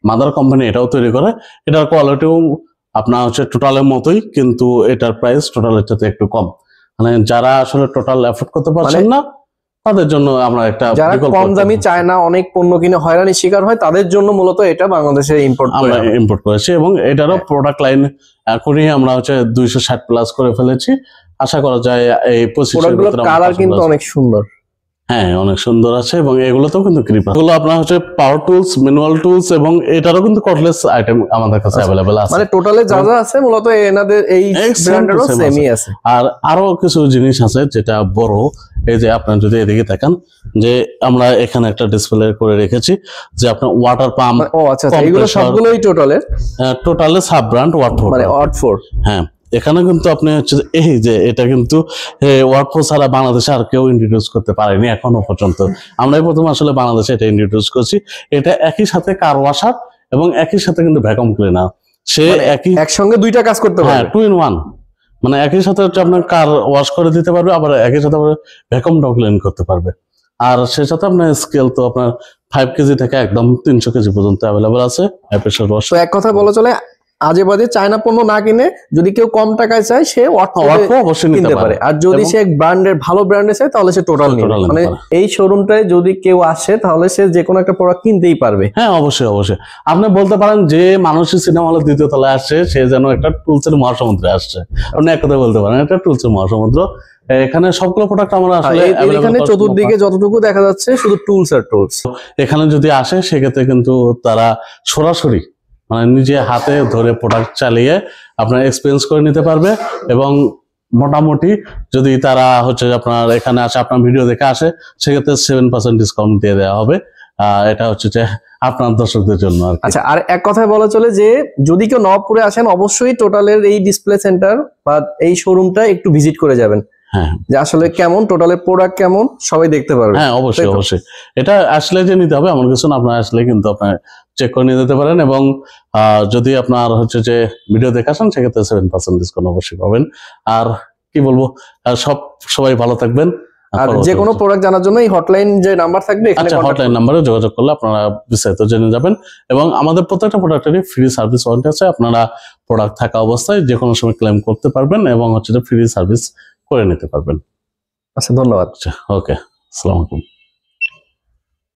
মাদার কোম্পানি এটাও তৈরি করে, এটার কোয়ালিটিও আপনার হচ্ছে টোটালের মতোই, কিন্তু এটার প্রাইস টোটালের চাইতে একটু কম। মানে যারা আসলে টোটাল এফোর্ড করতে পারছেন না তাদের জন্য আমরা একটা যারা কম দামি চায় না, অনেক পণ্য কিনে হয়রানির শিকার হয়, তাদের জন্য মূলত এটা বাংলাদেশে ইম্পোর্ট করেছি, এবং এটারও প্রোডাক্ট লাইন এখনই আমরা হচ্ছে 260 প্লাস করে ফেলেছি। আশা করা যায় এই 25 কালার কিন্তু অনেক সুন্দর। হ্যাঁ, অনেক সুন্দর আছে, এবং এগুলোতেও কিন্তু গ্রিপ আছে। এগুলো আপনার হচ্ছে পাওয়ার টুলস, ম্যানুয়াল টুলস, এবং এটারও কিন্তু কর্ডলেস আইটেম আমাদের কাছে अवेलेबल আছে। মানে টোটালে যা যা আছে মূলত এনাদের এই ব্র্যান্ডেরও সেমই আছে। আর আরো কিছু জিনিস আছে যেটা বড়, এই যে আপনারা যদি এদিকে দেখেন যে আমরা এখানে একটা ডিসপ্লে করে রেখেছি যে আপনার ওয়াটার পাম্প। ও আচ্ছা, এগুলো সবগুলোই টোটালে সাব ব্র্যান্ড ওয়ার্ড ফোর। হ্যাঁ, এখানে কিন্তু আপনি হচ্ছে এই যে এটা কিন্তু ওয়ার্কফোর্স ছাড়া বাংলাদেশে আর কেউ ইন্ট্রোডিউস করতে পারেনি এখনো পর্যন্ত। আমরাই প্রথম আসলে বাংলাদেশে এটা ইন্ট্রোডিউস করছি। এটা একই সাথে কার ওয়াশার এবং একই সাথে কিন্তু ভ্যাকুয়াম ক্লিনার, সে একসঙ্গে দুইটা কাজ করতে পারে। হ্যাঁ, 2 in 1, মানে একই সাথে হচ্ছে আপনার কার ওয়াশ করে দিতে পারবে, আবার একই সাথে ভ্যাকুয়ামটাও ক্লিন করতে পারবে। আর সে সাথে আপনার স্কেল তো আপনার 5 কেজি থেকে একদম 300 কেজি পর্যন্ত অ্যাভেলেবল আছে। তো এক কথা বলা চলে, আজে বাজে চায়না পণ্য না কিনে যদি কেউ কম টাকায় চায় সে অবশ্যই নিতে পারে, আর যদি সে ব্র্যান্ডের ভালো ব্র্যান্ডে চায় তাহলে সে টোটাল নিবে। মানে এই শোরুমটায় যদি কেউ আসে তাহলে সে যে কোনো একটা প্রোডাক্ট কিনতেই পারবে। হ্যাঁ, অবশ্যই অবশ্যই। আপনি বলতে পারেন যে মানুষের সিনেমা হলের 2য় তলায় আসছে সে যেন একটা টুলসের মহাসমুদ্রে আসছে, আপনি এক কথা বলতে পারেন এটা টুলসের মহাসমুদ্র। এখানে সবগুলো প্রোডাক্ট আমরা আসলে এখানে চতুর্দিকে যতটুকু দেখা যাচ্ছে শুধু টুলস আর টুলস। এখানে যদি আসে সেক্ষেত্রে কিন্তু তারা সরাসরি মানে নিজে হাতে ধরে প্রোডাক্ট চালিয়ে আপনার এক্সপেরিয়েন্স করে নিতে পারবে, এবং মোটামুটি যদি তারা হচ্ছে আপনার এখানে আসে, আপনার ভিডিও দেখে আসে, সেক্ষেত্রে 7% ডিসকাউন্ট দিয়ে দেওয়া হবে। এটা হচ্ছে যে আপনার দর্শকদের জন্য। আচ্ছা, আর এক কথায় বলা চলে যে যদি কেউ নবপুরে আসেন অবশ্যই টোটালের এই ডিসপ্লে সেন্টার বা এই শোরুমটা একটু ভিজিট করে যাবেন। হ্যাঁ, যে আসলে কেমন টোটালের প্রোডাক্ট কেমন সবাই দেখতে পারবে। হ্যাঁ, অবশ্যই অবশ্যই। এটা আসলে যে নিতে হবে এমন কিছু না, আপনার আসলে কিন্তু আপনার চেক করে নিয়ে যেতে পারেন, এবং যদি আপনার হচ্ছে যে ভিডিও দেখে আসেন সেক্ষেত্রে 7% ডিসকাউন্ট অবশ্যই পাবেন। আর কি বলবো, সবাই ভালো থাকবেন। আর যে কোনো প্রোডাক্ট জানার জন্য এই হটলাইন যে নাম্বার থাকবে, আচ্ছা, হটলাইন নাম্বারে যোগাযোগ করলে আপনারা বিস্তারিত জেনে যাবেন, এবং আমাদের প্রত্যেকটা প্রোডাক্টেরই ফ্রি সার্ভিস ওয়ারেন্টি আছে। আপনারা প্রোডাক্ট থাকা অবস্থায় যে কোনো সময় ক্লেম করতে পারবেন, এবং হচ্ছে যে ফ্রি সার্ভিস করে নিতে পারবেন। আচ্ছা, ধন্যবাদ। ওকে, আসসালামু আলাইকুম।